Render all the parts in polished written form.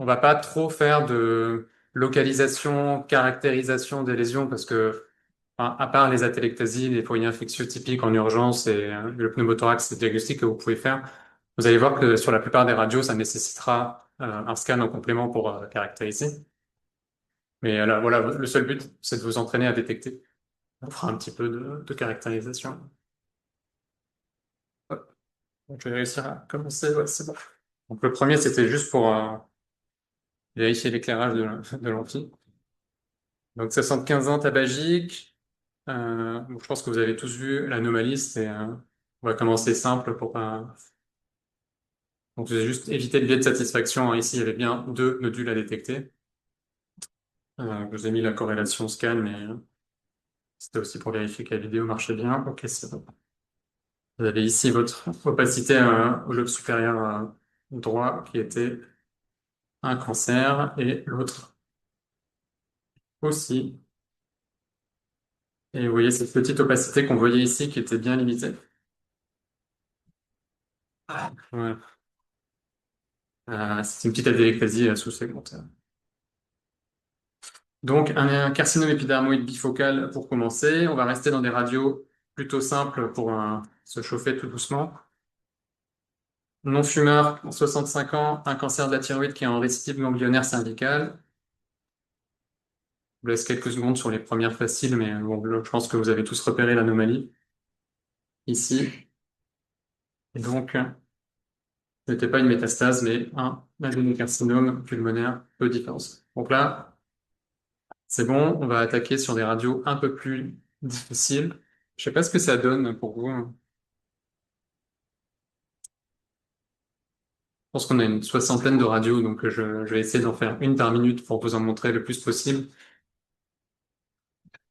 on va pas trop faire de localisation, caractérisation des lésions parce que, enfin, à part les atélectasies, les foyers infectieux typiques en urgence et le pneumothorax, c'est le diagnostic que vous pouvez faire. Vous allez voir que sur la plupart des radios, ça nécessitera un scan en complément pour caractériser. Mais là, voilà, le seul but, c'est de vous entraîner à détecter. On fera un petit peu de caractérisation. Hop, donc je vais réussir à commencer. Ouais, c'est bon. Donc le premier, c'était juste pour vérifier l'éclairage de l'amphi. Donc 75 ans tabagique. Bon, je pense que vous avez tous vu l'anomalie. On va commencer simple pour pas. Donc je vais juste éviter le biais de satisfaction, hein. Ici, il y avait bien deux nodules à détecter. Je vous ai mis la corrélation scan, mais c'était aussi pour vérifier que la vidéo marchait bien. Ok, c'est bon. Vous avez ici votre opacité au lobe supérieur droit qui était un cancer et l'autre aussi. Et vous voyez cette petite opacité qu'on voyait ici qui était bien limitée. Voilà. C'est une petite adélectasie sous-segmentaire. Donc, un carcinome épidermoïde bifocal pour commencer. On va rester dans des radios plutôt simples pour se chauffer tout doucement. Non-fumeur, 65 ans, un cancer de la thyroïde qui est en récidive ganglionnaire cervicale. Je vous laisse quelques secondes sur les premières faciles, mais bon, je pense que vous avez tous repéré l'anomalie ici. Et donc, ce n'était pas une métastase, mais un adénocarcinome pulmonaire peu différencié. Donc là, c'est bon, on va attaquer sur des radios un peu plus difficiles. Je sais pas ce que ça donne pour vous. Je pense qu'on a une soixantaine de radios, donc je vais essayer d'en faire une par minute pour vous en montrer le plus possible.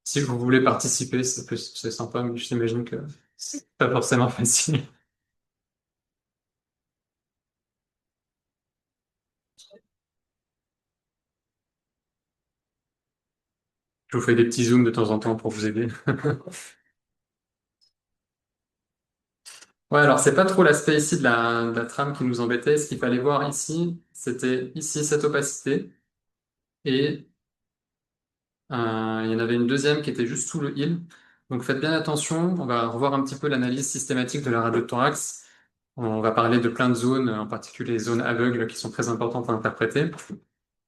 Si vous voulez participer, c'est sympa, mais j'imagine que c'est pas forcément facile. Je vous fais des petits zooms de temps en temps pour vous aider. Ouais, alors c'est pas trop l'aspect ici de la trame qui nous embêtait. Ce qu'il fallait voir ici, c'était ici cette opacité. Et il y en avait une deuxième qui était juste sous le hill. Donc faites bien attention. On va revoir un petit peu l'analyse systématique de la radio de thorax. On va parler de plein de zones, en particulier les zones aveugles qui sont très importantes à interpréter.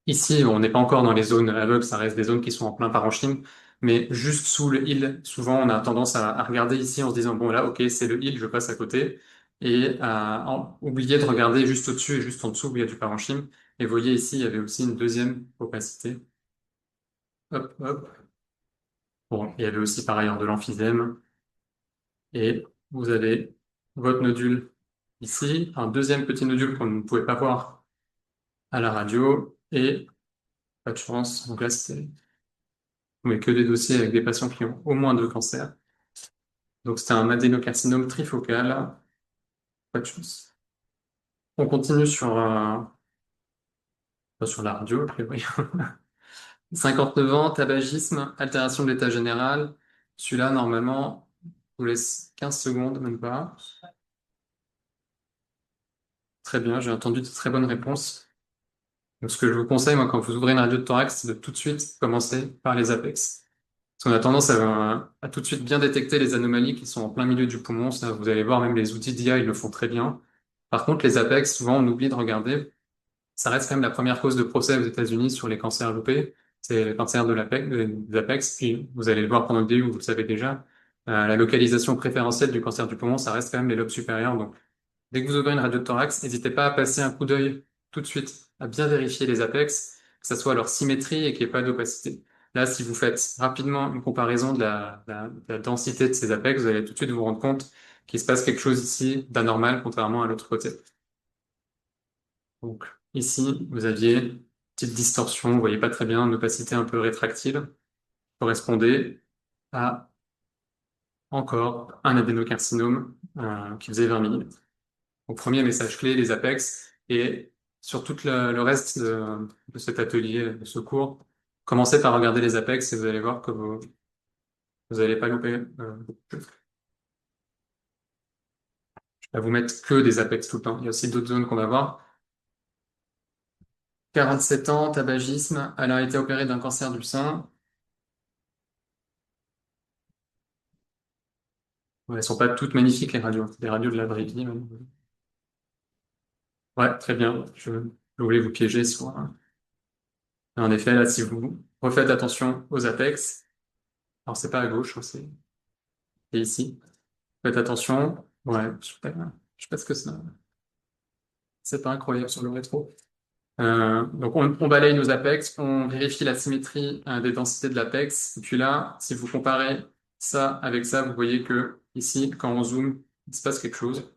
Ici, on n'est pas encore dans les zones aveugles, ça reste des zones qui sont en plein parenchyme, mais juste sous le hill, souvent on a tendance à regarder ici en se disant, bon là, ok, c'est le hill, je passe à côté, et à oublier de regarder juste au-dessus et juste en dessous où il y a du parenchyme. Et vous voyez ici, il y avait aussi une deuxième opacité. Hop, hop. Bon, il y avait aussi par ailleurs de l'emphysème, et vous avez votre nodule ici, un deuxième petit nodule qu'on ne pouvait pas voir à la radio, et pas de chance, donc là c'était mais que des dossiers avec des patients qui ont au moins deux cancers. Donc c'était un adénocarcinome trifocal. Pas de chance. On continue sur la radio, après, oui. 59 ans, tabagisme, altération de l'état général. Celui-là, normalement, je vous laisse 15 secondes, même pas. Très bien, j'ai entendu de très bonnes réponses. Donc, ce que je vous conseille, moi, quand vous ouvrez une radio de thorax, c'est de tout de suite commencer par les apex. Parce qu'on a tendance à tout de suite bien détecter les anomalies qui sont en plein milieu du poumon. Ça, vous allez voir, même les outils d'IA, ils le font très bien. Par contre, les apex, souvent, on oublie de regarder. Ça reste quand même la première cause de procès aux États-Unis sur les cancers loupés. C'est le cancer de l'apex, des apex. Puis, vous allez le voir pendant le DU, vous le savez déjà. La localisation préférentielle du cancer du poumon, ça reste quand même les lobes supérieurs. Donc, dès que vous ouvrez une radio de thorax, n'hésitez pas à passer un coup d'œil tout de suite, à bien vérifier les apex, que ça soit leur symétrie et qu'il n'y ait pas d'opacité. Là, si vous faites rapidement une comparaison de la densité de ces apex, vous allez tout de suite vous rendre compte qu'il se passe quelque chose ici d'anormal, contrairement à l'autre côté. Donc, ici, vous aviez une petite distorsion, vous voyez pas très bien, une opacité un peu rétractile, correspondait à encore un adénocarcinome qui faisait 20 millimètres. Donc, premier message clé, les apex, et sur tout le reste de cet atelier, de ce cours, commencez par regarder les apex et vous allez voir que vous n'allez pas louper. Je vais vous mettre que des apex tout le temps. Il y a aussi d'autres zones qu'on va voir. 47 ans, tabagisme. Elle a été opérée d'un cancer du sein. Ouais, elles sont pas toutes magnifiques, les radios. C'est des radios de la vraie vie, même. Ouais, très bien. Je voulais vous piéger sur... En effet, là, si vous refaites attention aux apex, alors c'est pas à gauche, hein, c'est ici. Faites attention. Ouais, je sais pas ce que c'est pas incroyable sur le rétro. Donc on balaye nos apex, on vérifie la symétrie des densités de l'apex. Et puis là, si vous comparez ça avec ça, vous voyez que ici, quand on zoome, il se passe quelque chose.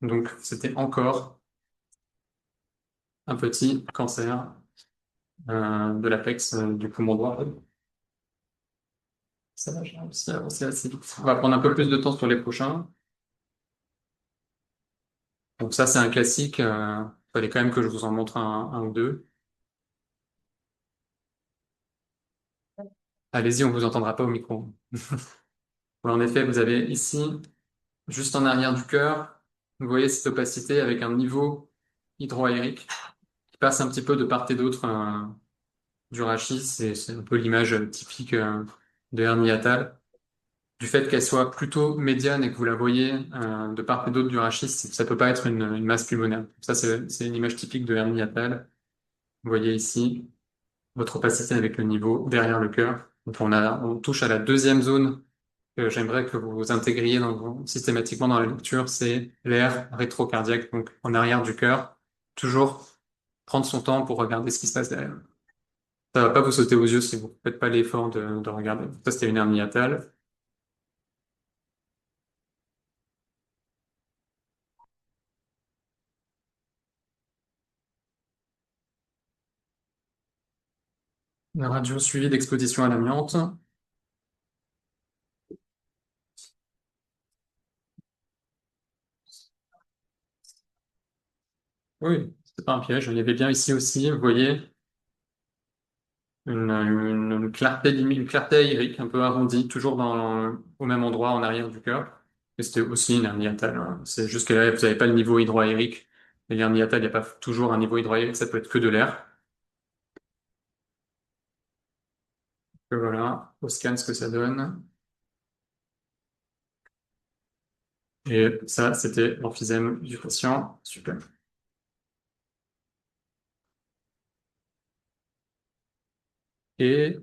Donc c'était encore un petit cancer de l'apex du poumon droit. Ça va, j'ai réussi à avancer assez vite. On va prendre un peu plus de temps sur les prochains. Donc ça, c'est un classique. Fallait quand même que je vous en montre un ou deux. Allez-y, on vous entendra pas au micro. Ouais, en effet, vous avez ici, juste en arrière du cœur, vous voyez cette opacité avec un niveau hydroaérique qui passe un petit peu de part et d'autre du rachis. C'est un peu l'image typique de hernie hiatale. Du fait qu'elle soit plutôt médiane et que vous la voyez de part et d'autre du rachis, ça peut pas être une masse pulmonaire. Ça, c'est une image typique de hernie hiatale. Vous voyez ici votre opacité avec le niveau derrière le cœur. Donc on touche à la deuxième zone que j'aimerais que vous intégriez systématiquement dans la lecture, c'est l'air rétrocardiaque, donc en arrière du cœur. Toujours prendre son temps pour regarder ce qui se passe derrière. Ça va pas vous sauter aux yeux si vous faites pas l'effort de regarder. Ça, c'était une hernie hiatale. La radio suivie d'exposition à l'amiante. Oui, c'est pas un piège. Il y avait bien ici aussi, vous voyez, une clarté limite, une clarté aérique un peu arrondie, toujours au même endroit en arrière du cœur. Et c'était aussi une hernie hiatale, hein. C'est juste que là, vous n'avez pas le niveau hydroaérique. Et l'hernie hiatale, il n'y a pas toujours un niveau hydroaérique, ça peut être que de l'air. Et voilà, au scan, ce que ça donne. Et ça, c'était l'emphysème du patient. Super. Et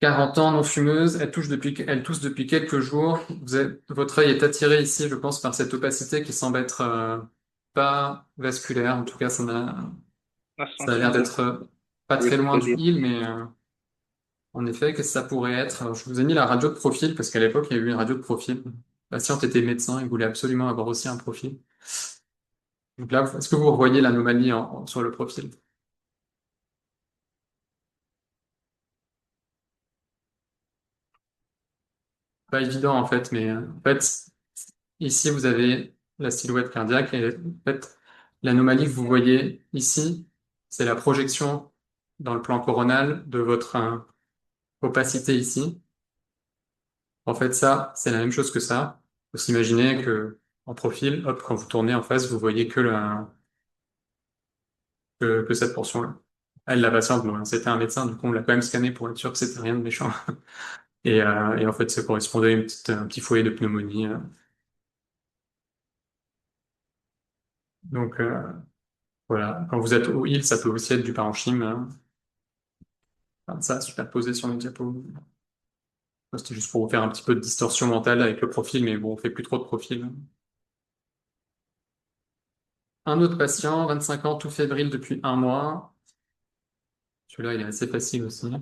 40 ans, non fumeuse, elle tousse depuis quelques jours. Votre œil est attiré ici, je pense, par cette opacité qui semble être pas vasculaire. En tout cas, ça a l'air Sensible. d'être pas Oui, très loin du c'est-à-dire. île, mais en effet, qu'est-ce que ça pourrait être? Alors, je vous ai mis la radio de profil, parce qu'à l'époque, il y a eu une radio de profil. La patiente était médecin et voulait absolument avoir aussi un profil. Donc là, est-ce que vous revoyez l'anomalie sur le profil? Pas évident en fait, mais en fait, ici vous avez la silhouette cardiaque et en fait, l'anomalie que vous voyez ici, c'est la projection dans le plan coronal de votre opacité ici. En fait, ça, c'est la même chose que ça. Vous imaginez que en profil, hop, quand vous tournez en face, vous voyez que cette portion-là. Elle, la patiente, bon, c'était un médecin, du coup, on l'a quand même scanné pour être sûr que c'était rien de méchant. Et en fait, ça correspondait à un petit foyer de pneumonie. Donc, voilà. Quand vous êtes au il, ça peut aussi être du parenchyme, hein. Enfin, ça, superposé sur le diapo. C'était juste pour vous faire un petit peu de distorsion mentale avec le profil, mais bon, on fait plus trop de profil. Un autre patient, 25 ans, tout fébrile depuis un mois. Celui-là, il est assez facile aussi.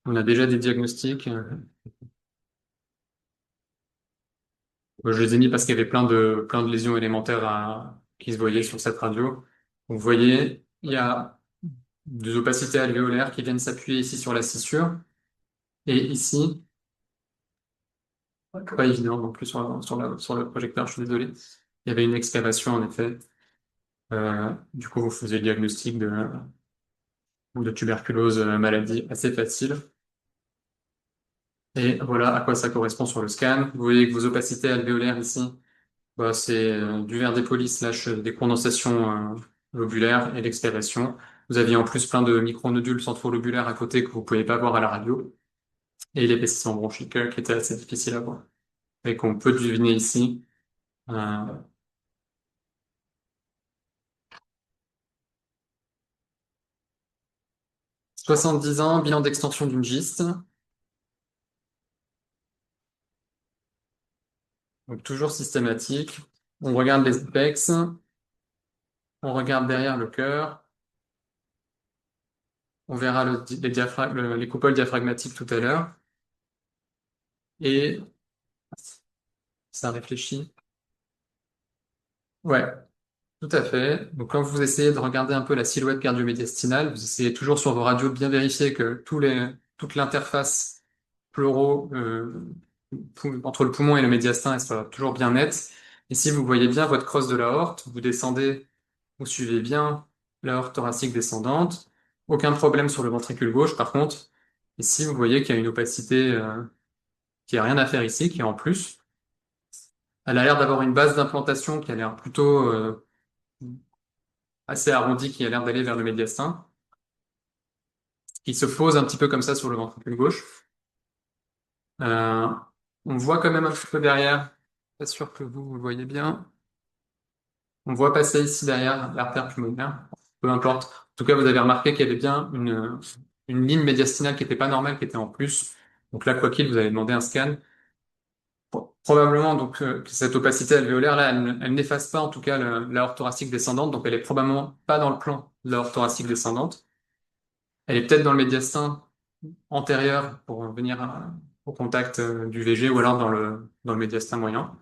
On a déjà des diagnostics. Je les ai mis parce qu'il y avait plein de lésions élémentaires qui se voyaient sur cette radio. Vous voyez, il y a des opacités alvéolaires qui viennent s'appuyer ici sur la scissure. Et ici, pas évident non plus sur le projecteur, je suis désolé. Il y avait une excavation en effet. Du coup, vous faisiez le diagnostic de tuberculose maladie assez facile. Et voilà à quoi ça correspond sur le scan. Vous voyez que vos opacités alvéolaires ici, bah, c'est du verre dépoli slash des condensations lobulaires et l'expiration. Vous aviez en plus plein de micronodules centrolobulaires à côté que vous pouvez pas voir à la radio. Et l'épaississement bronchique qui était assez difficile à voir. Et qu'on peut deviner ici. Euh, 70 ans, bilan d'extension d'une giste. Donc toujours systématique. On regarde les apex, on regarde derrière le cœur, on verra les coupoles diaphragmatiques tout à l'heure. Et ça réfléchit. Ouais, tout à fait. Donc quand vous essayez de regarder un peu la silhouette cardio-médiastinale, vous essayez toujours sur vos radios de bien vérifier que toute l'interface entre le poumon et le médiastin, elle soit toujours bien nette. Et si vous voyez bien votre crosse de l'aorte, vous descendez, vous suivez bien l'aorte thoracique descendante. Aucun problème sur le ventricule gauche, par contre. Et si vous voyez qu'il y a une opacité qui a rien à faire ici, qui est en plus, elle a l'air d'avoir une base d'implantation qui a l'air plutôt assez arrondie, qui a l'air d'aller vers le médiastin, qui se pose un petit peu comme ça sur le ventricule gauche. Euh, on voit quand même un petit peu derrière, pas sûr que vous le voyez bien. On voit passer ici derrière l'artère pulmonaire, peu importe. En tout cas, vous avez remarqué qu'il y avait bien une ligne médiastinale qui n'était pas normale, qui était en plus. Donc là, quoi qu'il, vous avez demandé un scan. Probablement donc que cette opacité alvéolaire là, elle n'efface pas en tout cas l'aorte thoracique descendante, donc elle est probablement pas dans le plan de l'aorte thoracique descendante. Elle est peut-être dans le médiastin antérieur pour venir au contact du VG ou alors dans le médiastin moyen.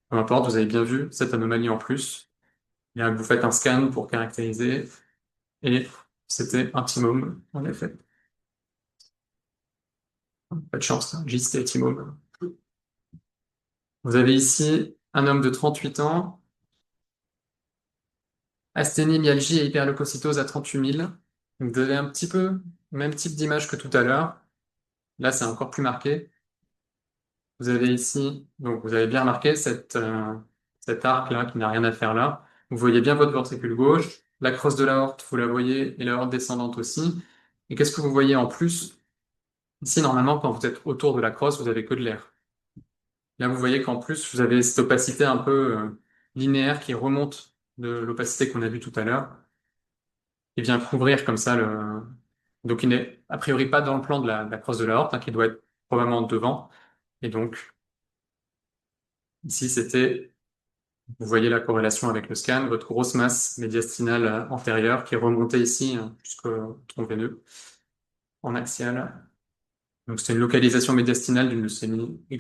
Peu importe, vous avez bien vu cette anomalie en plus. Bien que vous faites un scan pour caractériser et c'était un timome en effet. Pas de chance, hein. J, c'était timome. Vous avez ici un homme de 38 ans, asthénie, myalgie et hyperleucocytose à 38 000. Donc, vous avez un petit peu même type d'image que tout à l'heure. Là, c'est encore plus marqué. Vous avez ici, donc vous avez bien remarqué cet arc-là qui n'a rien à faire là. Vous voyez bien votre ventricule gauche, la crosse de l'aorte, vous la voyez, et l'aorte descendante aussi. Et qu'est-ce que vous voyez en plus? Ici, normalement, quand vous êtes autour de la crosse, vous avez que de l'air. Là, vous voyez qu'en plus, vous avez cette opacité un peu linéaire qui remonte de l'opacité qu'on a vue tout à l'heure et vient couvrir comme ça le. Donc, il n'est a priori pas dans le plan de la crosse de l'aorte, hein, qui doit être probablement devant. Et donc, ici, vous voyez la corrélation avec le scan, votre grosse masse médiastinale antérieure qui remontait ici jusqu'au tronc veineux en axial. Donc, c'était une localisation médiastinale d'une leucémie. Et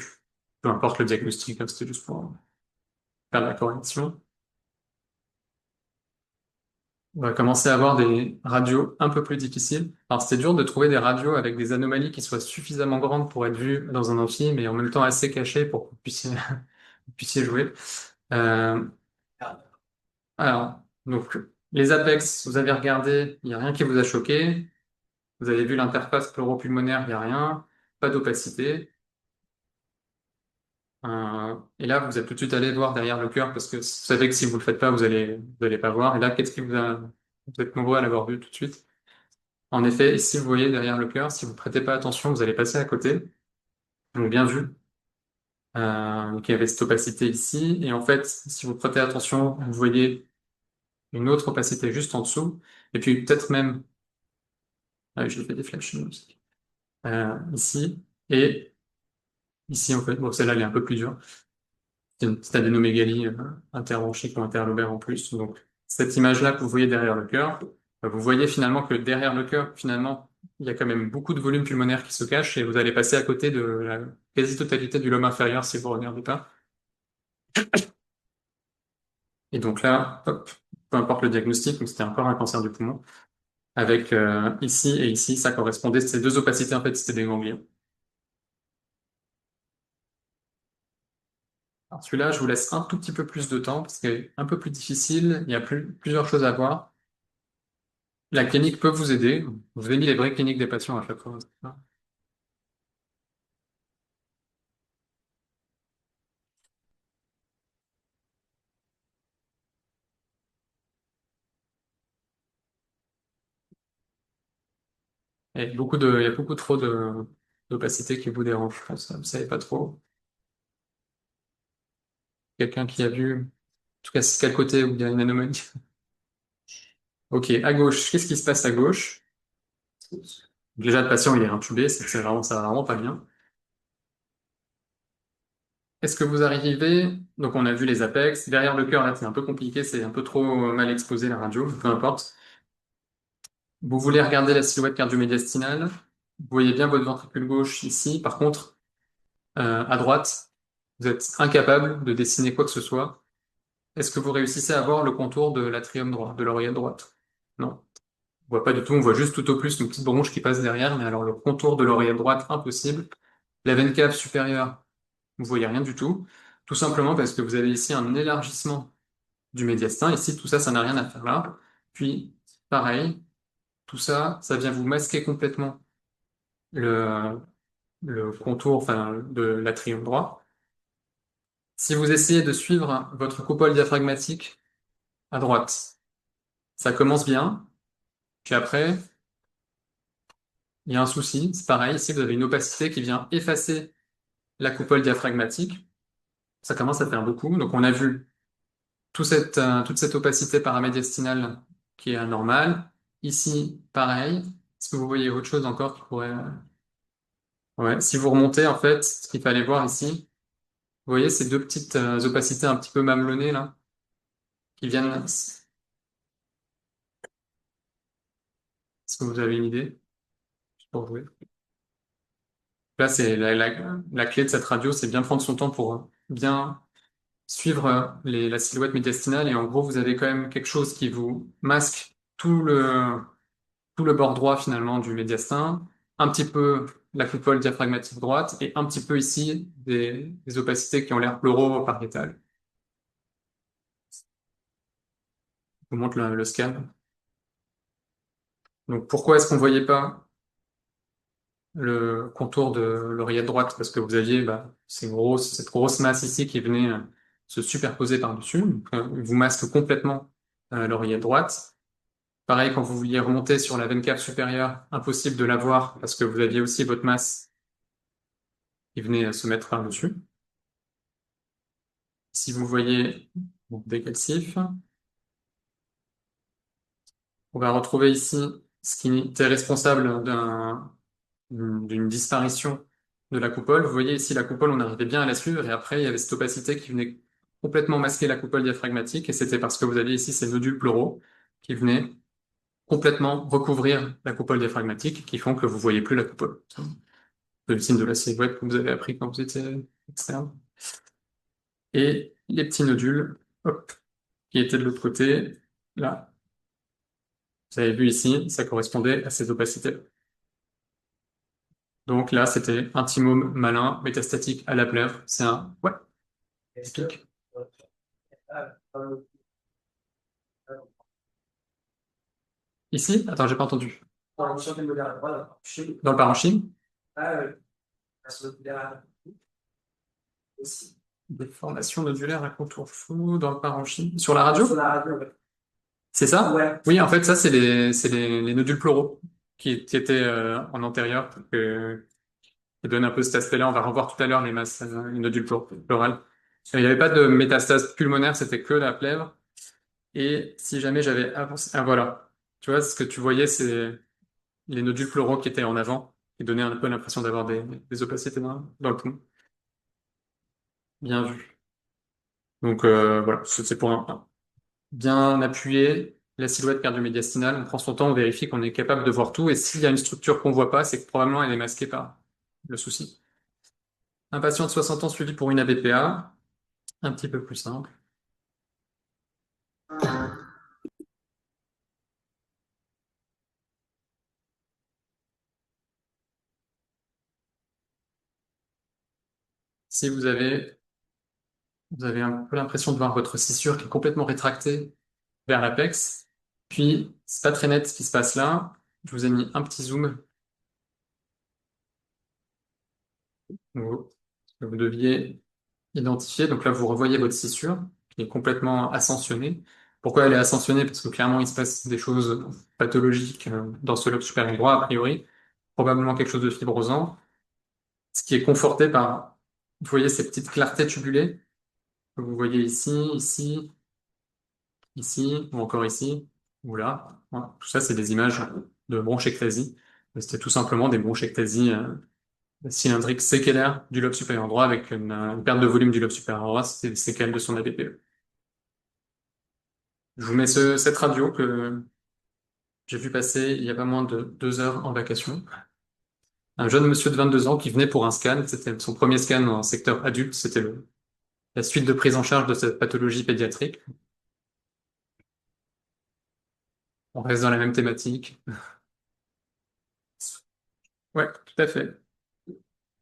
peu importe le diagnostic, hein, c'était juste pour faire de la corrélation. On va commencer à avoir des radios un peu plus difficiles. Alors, c'était dur de trouver des radios avec des anomalies qui soient suffisamment grandes pour être vues dans un amphi, mais en même temps assez cachées pour que vous puissiez, vous puissiez jouer. Euh, alors, donc, les apex, vous avez regardé, il n'y a rien qui vous a choqué. Vous avez vu l'interface pleuro-pulmonaire, il n'y a rien. Pas d'opacité. Et là, vous êtes tout de suite allé voir derrière le cœur parce que vous savez que si vous le faites pas, vous allez pas voir. Et là, qu'est-ce qui vous êtes nombreux à l'avoir vu tout de suite. En effet, ici, vous voyez derrière le cœur, si vous prêtez pas attention, vous allez passer à côté. Donc, bien vu. Donc, il y avait cette opacité ici. Et en fait, si vous prêtez attention, vous voyez une autre opacité juste en dessous. Et puis, peut-être même, ah oui, j'ai fait des flashs aussi. Ici. Et ici, en fait, bon, celle-là, elle est un peu plus dure. C'est une petite adénomégalie interbronchique ou interlobaire en plus. Donc, cette image-là que vous voyez derrière le cœur, vous voyez finalement que derrière le cœur, finalement, il y a quand même beaucoup de volume pulmonaire qui se cache et vous allez passer à côté de la quasi-totalité du lobe inférieur si vous ne regardez pas. Et donc là, hop, peu importe le diagnostic, donc c'était encore un cancer du poumon, avec ici et ici, ça correspondait, ces deux opacités, en fait, c'était des ganglions. Alors celui-là, je vous laisse un tout petit peu plus de temps parce que c'est un peu plus difficile, il y a plusieurs choses à voir. La clinique peut vous aider. Vous avez mis les vraies cliniques des patients à chaque fois. Il y a beaucoup trop d'opacité qui vous dérange, je pense. Vous savez pas trop. Quelqu'un qui a vu, en tout cas, c'est quel côté où il y a une anomalie. Ok, à gauche, qu'est-ce qui se passe à gauche? Déjà, le patient, il est intubé, c'est vraiment, ça va vraiment pas bien. Est-ce que vous arrivez, donc on a vu les apex, derrière le cœur, là, c'est un peu compliqué, c'est un peu trop mal exposé la radio, peu importe. Vous voulez regarder la silhouette cardio-médiastinale, vous voyez bien votre ventricule gauche ici, par contre, à droite, vous êtes incapable de dessiner quoi que ce soit. Est-ce que vous réussissez à voir le contour de l'atrium droit, de l'oreillette droite? Non. On voit pas du tout, on voit juste tout au plus une petite bronche qui passe derrière, mais alors le contour de l'oreillette droite, impossible. La veine cave supérieure, vous voyez rien du tout, tout simplement parce que vous avez ici un élargissement du médiastin. Ici, tout ça, ça n'a rien à faire là. Puis, pareil, tout ça, ça vient vous masquer complètement le, le contour, enfin, de l'atrium droit. Si vous essayez de suivre votre coupole diaphragmatique à droite, ça commence bien, puis après, il y a un souci, c'est pareil, ici vous avez une opacité qui vient effacer la coupole diaphragmatique, ça commence à faire beaucoup. Donc on a vu toute cette opacité paramédiastinale qui est anormale. Ici, pareil. Est-ce que vous voyez autre chose encore qui pourrait... Ouais, si vous remontez, en fait, ce qu'il fallait voir ici, vous voyez ces deux petites opacités un petit peu mamelonnées, là, qui viennent... Est-ce que vous avez une idée? Juste pour jouer. Là, c'est la clé de cette radio, c'est bien prendre son temps pour bien suivre la silhouette médiastinale. Et en gros, vous avez quand même quelque chose qui vous masque tout le bord droit finalement du médiastin, un petit peu la coupole diaphragmatique droite et un petit peu ici des opacités qui ont l'air pleuro-pariétales. Je vous montre le scan. Donc pourquoi est-ce qu'on voyait pas le contour de l'oreillette droite? Parce que vous aviez cette grosse masse ici qui venait se superposer par-dessus. Donc, vous masque complètement l'oreillette droite. Pareil, quand vous vouliez remonter sur la veine cave supérieure, impossible de la voir parce que vous aviez aussi votre masse qui venait se mettre par-dessus. Si vous voyez mon décalcif, on va retrouver ici ce qui était responsable d'une disparition de la coupole. Vous voyez ici la coupole, on arrivait bien à la suivre et après il y avait cette opacité qui venait complètement masquer la coupole diaphragmatique et c'était parce que vous aviez ici ces nodules pleuraux qui venaient complètement recouvrir la coupole diaphragmatique qui font que vous voyez plus la coupole. C'est le signe de la silhouette que vous avez appris quand vous étiez externe. Et les petits nodules, hop, qui étaient de l'autre côté, là. Vous avez vu ici, ça correspondait à ces opacités. Donc là, c'était un thymome malin métastatique à la plèvre. C'est un... Ouais, explique. Ici? Attends, j'ai pas entendu. Dans le parenchyme? Des formations nodulaires à contour flou dans le parenchyme. Sur la radio? C'est ça? Ouais. Oui, en fait, ça, les nodules pleuraux qui étaient en antérieur, qui donnent un peu cet aspect-là. On va revoir tout à l'heure les masses, les nodules pleurales. Il n'y avait pas de métastase pulmonaire, c'était que la plèvre. Et si jamais j'avais avancé... Ah, voilà. Tu vois, ce que tu voyais, c'est les nodules pleuraux qui étaient en avant, qui donnaient un peu l'impression d'avoir des opacités dans le poumon. Bien vu. Donc, voilà, c'est pour bien appuyer la silhouette cardio-médiastinale. On prend son temps, on vérifie qu'on est capable de voir tout. Et s'il y a une structure qu'on voit pas, c'est que probablement elle est masquée par le souci. Un patient de 60 ans suivi pour une ABPA, un petit peu plus simple. Si vous avez un peu l'impression de voir votre scissure qui est complètement rétractée vers l'apex, puis c'est pas très net ce qui se passe là. Je vous ai mis un petit zoom que vous deviez identifier. Donc là, vous revoyez votre scissure qui est complètement ascensionnée. Pourquoi elle est ascensionnée? Parce que clairement, il se passe des choses pathologiques dans ce lobe supérieur droit, a priori. probablement quelque chose de fibrosant, ce qui est conforté par, vous voyez, ces petites clartés tubulées que vous voyez ici, ici, ici, ou encore ici, ou là. Voilà. Tout ça, c'est des images de bronchectasie. C'était tout simplement des bronchectasies cylindriques séquelaires du lobe supérieur droit avec une perte de volume du lobe supérieur droit, c'était des séquelles de son ABPE. Je vous mets cette radio que j'ai vu passer il y a pas moins de 2 heures en vacation. Un jeune monsieur de 22 ans qui venait pour un scan. C'était son premier scan en secteur adulte. C'était la suite de prise en charge de cette pathologie pédiatrique. On reste dans la même thématique. Ouais, tout à fait.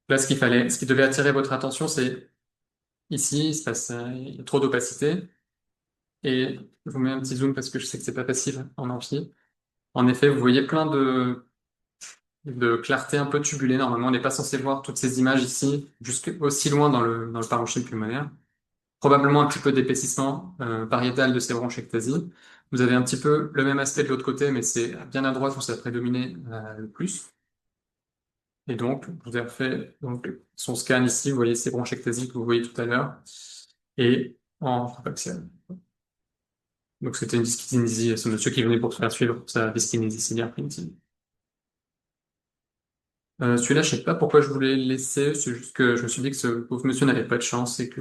Là, ce qui devait attirer votre attention, c'est ici, il se passe, il y a trop d'opacité. Et je vous mets un petit zoom parce que je sais que c'est pas facile en amphi. En effet, vous voyez plein de clarté un peu tubulée. Normalement, on n'est pas censé voir toutes ces images ici, jusque aussi loin dans le parenchyme pulmonaire. Probablement un petit peu d'épaississement pariétal de ces bronchectasies. Vous avez un petit peu le même aspect de l'autre côté, mais c'est bien à droite où ça prédominait le plus. Et donc, vous avez fait donc, son scan ici, vous voyez ces bronchectasies que vous voyez tout à l'heure, et en fracoaxial. Donc c'était une dyskinésie, ce monsieur qui venait pour se faire suivre sa dyskinésie ciliaire primitive. Celui-là, je sais pas pourquoi je voulais le laisser, c'est juste que je me suis dit que ce pauvre monsieur n'avait pas de chance et que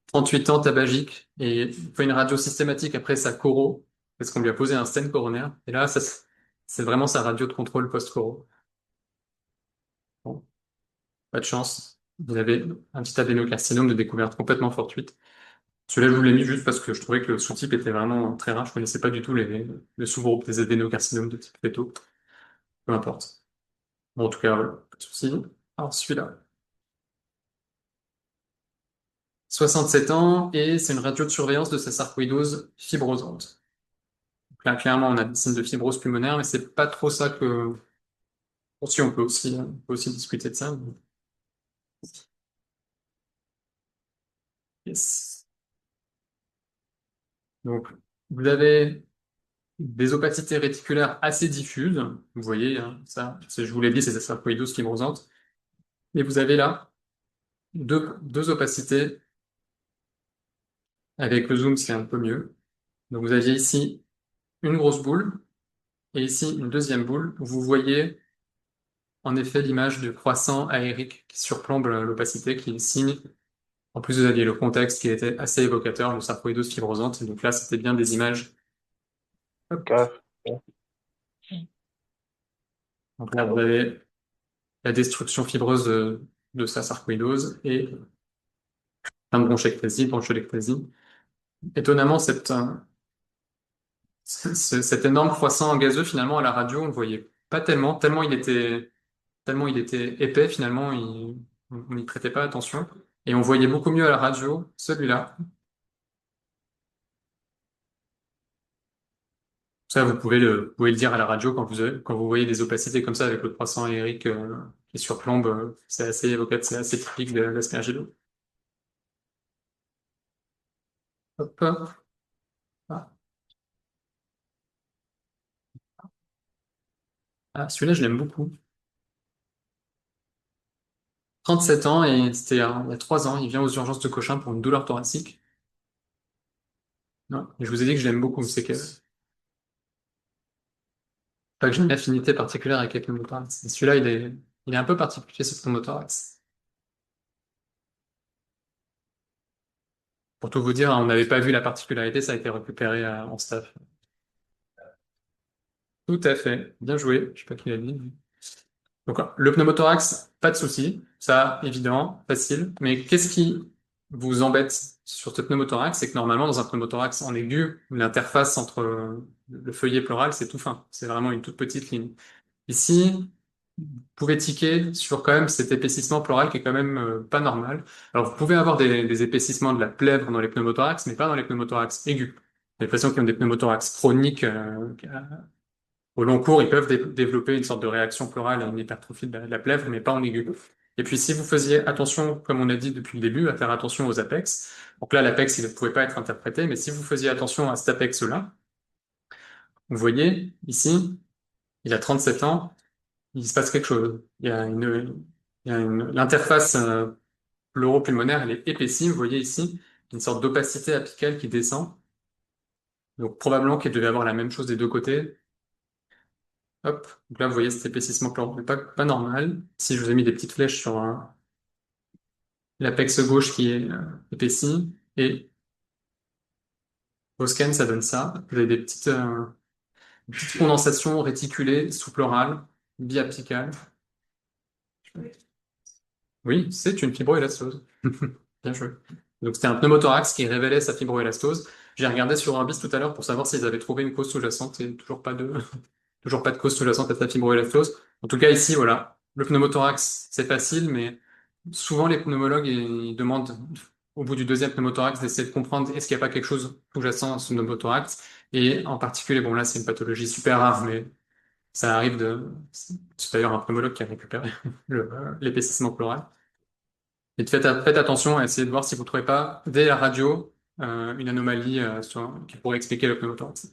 38 ans, tabagique, et il fait une radio systématique après sa coro, parce qu'on lui a posé un stent coronaire. Et là, ça, c'est vraiment sa radio de contrôle post-coro. Bon, pas de chance. Il avait un petit adénocarcinome de découverte complètement fortuite. Celui-là, je vous l'ai mis juste parce que je trouvais que le sous-type était vraiment très rare. Je connaissais pas du tout le sous-groupe des adénocarcinomes de type fétaux. Peu importe. Bon, en tout cas, voilà, pas de souci. Alors, celui-là. 67 ans, et c'est une radio de surveillance de sa sarcoïdose fibrosante. Là, clairement, on a des signes de fibrose pulmonaire, mais c'est pas trop ça que... Bon, si, on peut aussi discuter de ça. Yes. Donc, vous avez des opacités réticulaires assez diffuses. Vous voyez, hein, ça, je vous l'ai dit, c'est cette sarcoïdose fibrosante. Et vous avez là deux opacités. Avec le zoom, c'est un peu mieux. Donc, vous aviez ici une grosse boule et ici une deuxième boule. Vous voyez en effet l'image du croissant aérique qui surplombe l'opacité, qui est signe. En plus, vous aviez le contexte qui était assez évocateur de sarcoïdose fibrosante. Donc là, c'était bien des images. Hop. Ok. Donc là, vous avez la destruction fibreuse de sa sarcoïdose et plein de bronchectasie, broncholectasie. Étonnamment, cet énorme croissant gazeux, finalement, à la radio, on ne le voyait pas tellement il était épais, finalement, on n'y prêtait pas attention. Et on voyait beaucoup mieux à la radio celui-là. Ça, vous pouvez le dire à la radio quand vous voyez des opacités comme ça avec le croissant aérique qui surplombe, c'est assez évocateur, c'est assez typique de l'aspergillose. Hop, hop. Ah, ah, celui-là, je l'aime beaucoup. 37 ans et c'était il y a 3 ans, il vient aux urgences de Cochin pour une douleur thoracique. Non, et je vous ai dit que je l'aime beaucoup, c'est que pas que j'ai une affinité particulière avec les pneumothorax. Et celui-là, il est un peu particulier, ce pneumothorax. Pour tout vous dire, hein, on n'avait pas vu la particularité, ça a été récupéré en staff. Tout à fait, bien joué. Je sais pas qui l'a dit. Donc, le pneumothorax, pas de souci, ça, évident, facile. Mais qu'est-ce qui vous embête sur ce pneumothorax? C'est que normalement, dans un pneumothorax en aigu, l'interface entre le feuillet pleural, c'est tout fin. C'est vraiment une toute petite ligne. Ici, vous pouvez tiquer sur quand même cet épaississement pleural qui est quand même pas normal. Alors, vous pouvez avoir des épaississements de la plèvre dans les pneumothorax, mais pas dans les pneumothorax aigus. Les patients qui ont des pneumothorax chroniques au long cours, ils peuvent développer une sorte de réaction pleurale à une hypertrophie de la plèvre, mais pas en aigu. Et puis, si vous faisiez attention, comme on a dit depuis le début, à faire attention aux apex, donc là, l'apex, il ne pouvait pas être interprété, mais si vous faisiez attention à cet apex-là, vous voyez, ici, il a 37 ans, il se passe quelque chose. L'interface pleuro-pulmonaire, elle est épaissie, vous voyez ici, une sorte d'opacité apicale qui descend. Donc probablement qu'il devait avoir la même chose des deux côtés. Hop, donc là vous voyez cet épaississement pleural, mais pas normal. Si je vous ai mis des petites flèches sur l'apex gauche qui est épaissi, et au scan ça donne ça. Vous avez des petites condensations réticulées sous-pleurales, biapicales. Oui, c'est une fibroélastose. Bien joué. Donc c'était un pneumothorax qui révélait sa fibroélastose. J'ai regardé sur Orbis tout à l'heure pour savoir s'ils avaient trouvé une cause sous-jacente et toujours pas de cause sous-jacente à sa fibroélastose. En tout cas ici, voilà, le pneumothorax c'est facile, mais souvent les pneumologues ils demandent au bout du deuxième pneumothorax d'essayer de comprendre est-ce qu'il n'y a pas quelque chose sous-jacent à ce pneumothorax. Et en particulier, bon là c'est une pathologie super rare, mais ça arrive c'est d'ailleurs un pneumologue qui a récupéré l'épaississement pleural. Et faites attention à essayer de voir si vous trouvez pas, dès la radio, une anomalie qui pourrait expliquer le pneumothorax.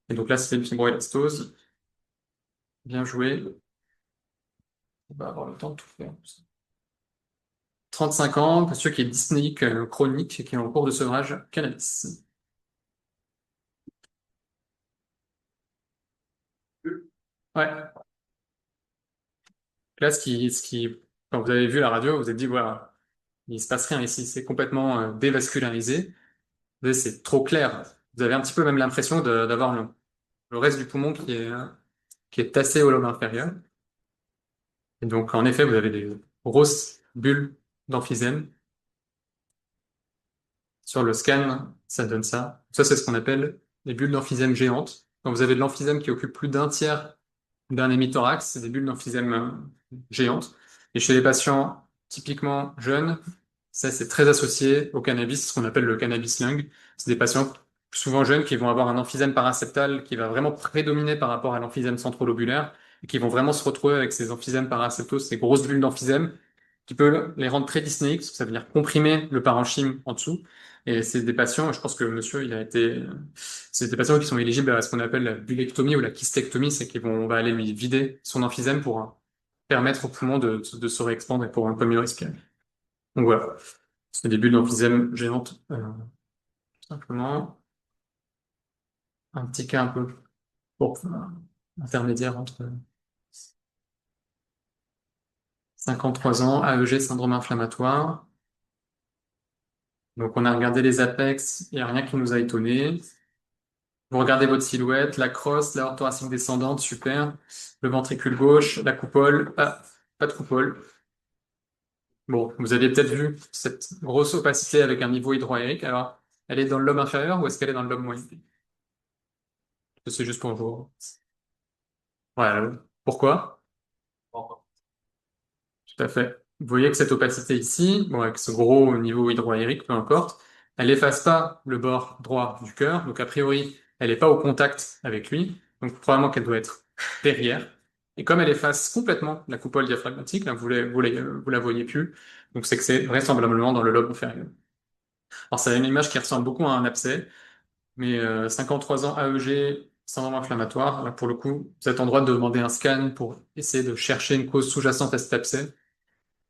Et donc là, c'est une fibroélastose. Bien joué. On va avoir le temps de tout faire. 35 ans, monsieur qui est dyspnéique chronique et qui est en cours de sevrage cannabis. Ouais. Là, quand vous avez vu la radio, vous vous êtes dit, voilà, il se passe rien ici, c'est complètement dévascularisé. Vous voyez, c'est trop clair. Vous avez un petit peu même l'impression d'avoir le reste du poumon qui est tassé au lobe inférieur. Et donc, en effet, vous avez des grosses bulles d'emphysème. Sur le scan, ça donne ça. Ça, c'est ce qu'on appelle les bulles d'emphysème géantes. Quand vous avez de l'emphysème qui occupe plus d'un tiers d'un hémithorax, c'est des bulles d'emphysème géantes. Et chez les patients typiquement jeunes, ça, c'est très associé au cannabis, ce qu'on appelle le cannabis lung. C'est des patients souvent jeunes qui vont avoir un emphysème paraseptal qui va vraiment prédominer par rapport à l'emphysème centrolobulaire et qui vont vraiment se retrouver avec ces emphysèmes paraseptaux, ces grosses bulles d'emphysème qui peut les rendre très dyspnéiques, parce que ça veut dire comprimer le parenchyme en dessous. Et c'est des patients, je pense que monsieur, c'est des patients qui sont éligibles à ce qu'on appelle la bullectomie ou la kystectomie, c'est on va aller lui vider son emphysème pour permettre au poumon de se réexpandre et pour un peu mieux respirer. Donc voilà, c'est des bulles d'emphysème géantes, tout simplement. Un petit cas un peu pour, intermédiaire entre 53 ans, AEG, syndrome inflammatoire. Donc on a regardé les apex, il n'y a rien qui nous a étonné. Vous regardez votre silhouette, la crosse, la horte thoracique descendante, super. Le ventricule gauche, la coupole, pas de coupole. Bon, vous avez peut-être vu cette grosse opacité avec un niveau hydroaérique. Alors, elle est dans le lobe inférieur ou est-ce qu'elle est dans le lobe moyen? C'est juste pour vous. Voilà. Pourquoi? Tout à fait. Vous voyez que cette opacité ici, bon, avec ce gros niveau hydroaérique, peu importe, elle efface pas le bord droit du cœur. Donc, a priori, elle n'est pas au contact avec lui. Donc, probablement qu'elle doit être derrière. Et comme elle efface complètement la coupole diaphragmatique, là, vous la voyez plus. Donc, c'est que c'est vraisemblablement dans le lobe inférieur. Alors, ça a une image qui ressemble beaucoup à un abcès, mais 53 ans AEG, syndrome inflammatoire, là, pour le coup, vous êtes en droit de demander un scan pour essayer de chercher une cause sous-jacente à cet abcès.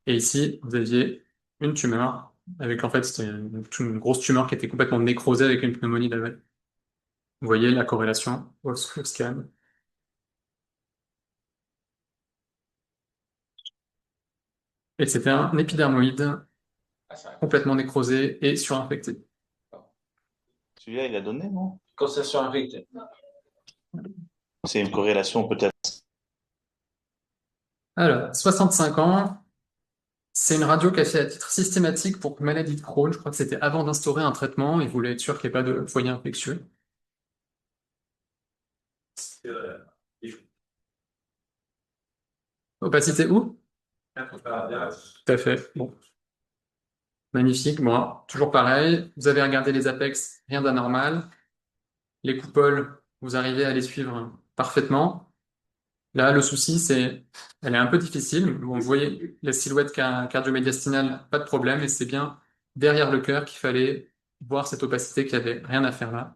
Et ici, vous aviez une tumeur, avec en fait, c'était une grosse tumeur qui était complètement nécrosée avec une pneumonie d'aval. Vous voyez la corrélation au scan. Et c'était un épidermoïde complètement nécrosé et surinfecté. Celui-là, il a donné, non? Constellation infectée. C'est une corrélation peut-être. Alors, 65 ans, c'est une radio qu'a fait à titre systématique pour maladie de Crohn. Je crois que c'était avant d'instaurer un traitement. Il voulait être sûr qu'il n'y ait pas de foyer infectieux. Opacité où? Tout à fait. Bon. Magnifique. Bon, toujours pareil. Vous avez regardé les apex, rien d'anormal. Les coupoles, vous arrivez à les suivre parfaitement. Là, le souci, elle est un peu difficile. Bon, vous voyez la silhouette cardio-médiastinale, pas de problème, et c'est bien derrière le cœur qu'il fallait voir cette opacité qui avait rien à faire là.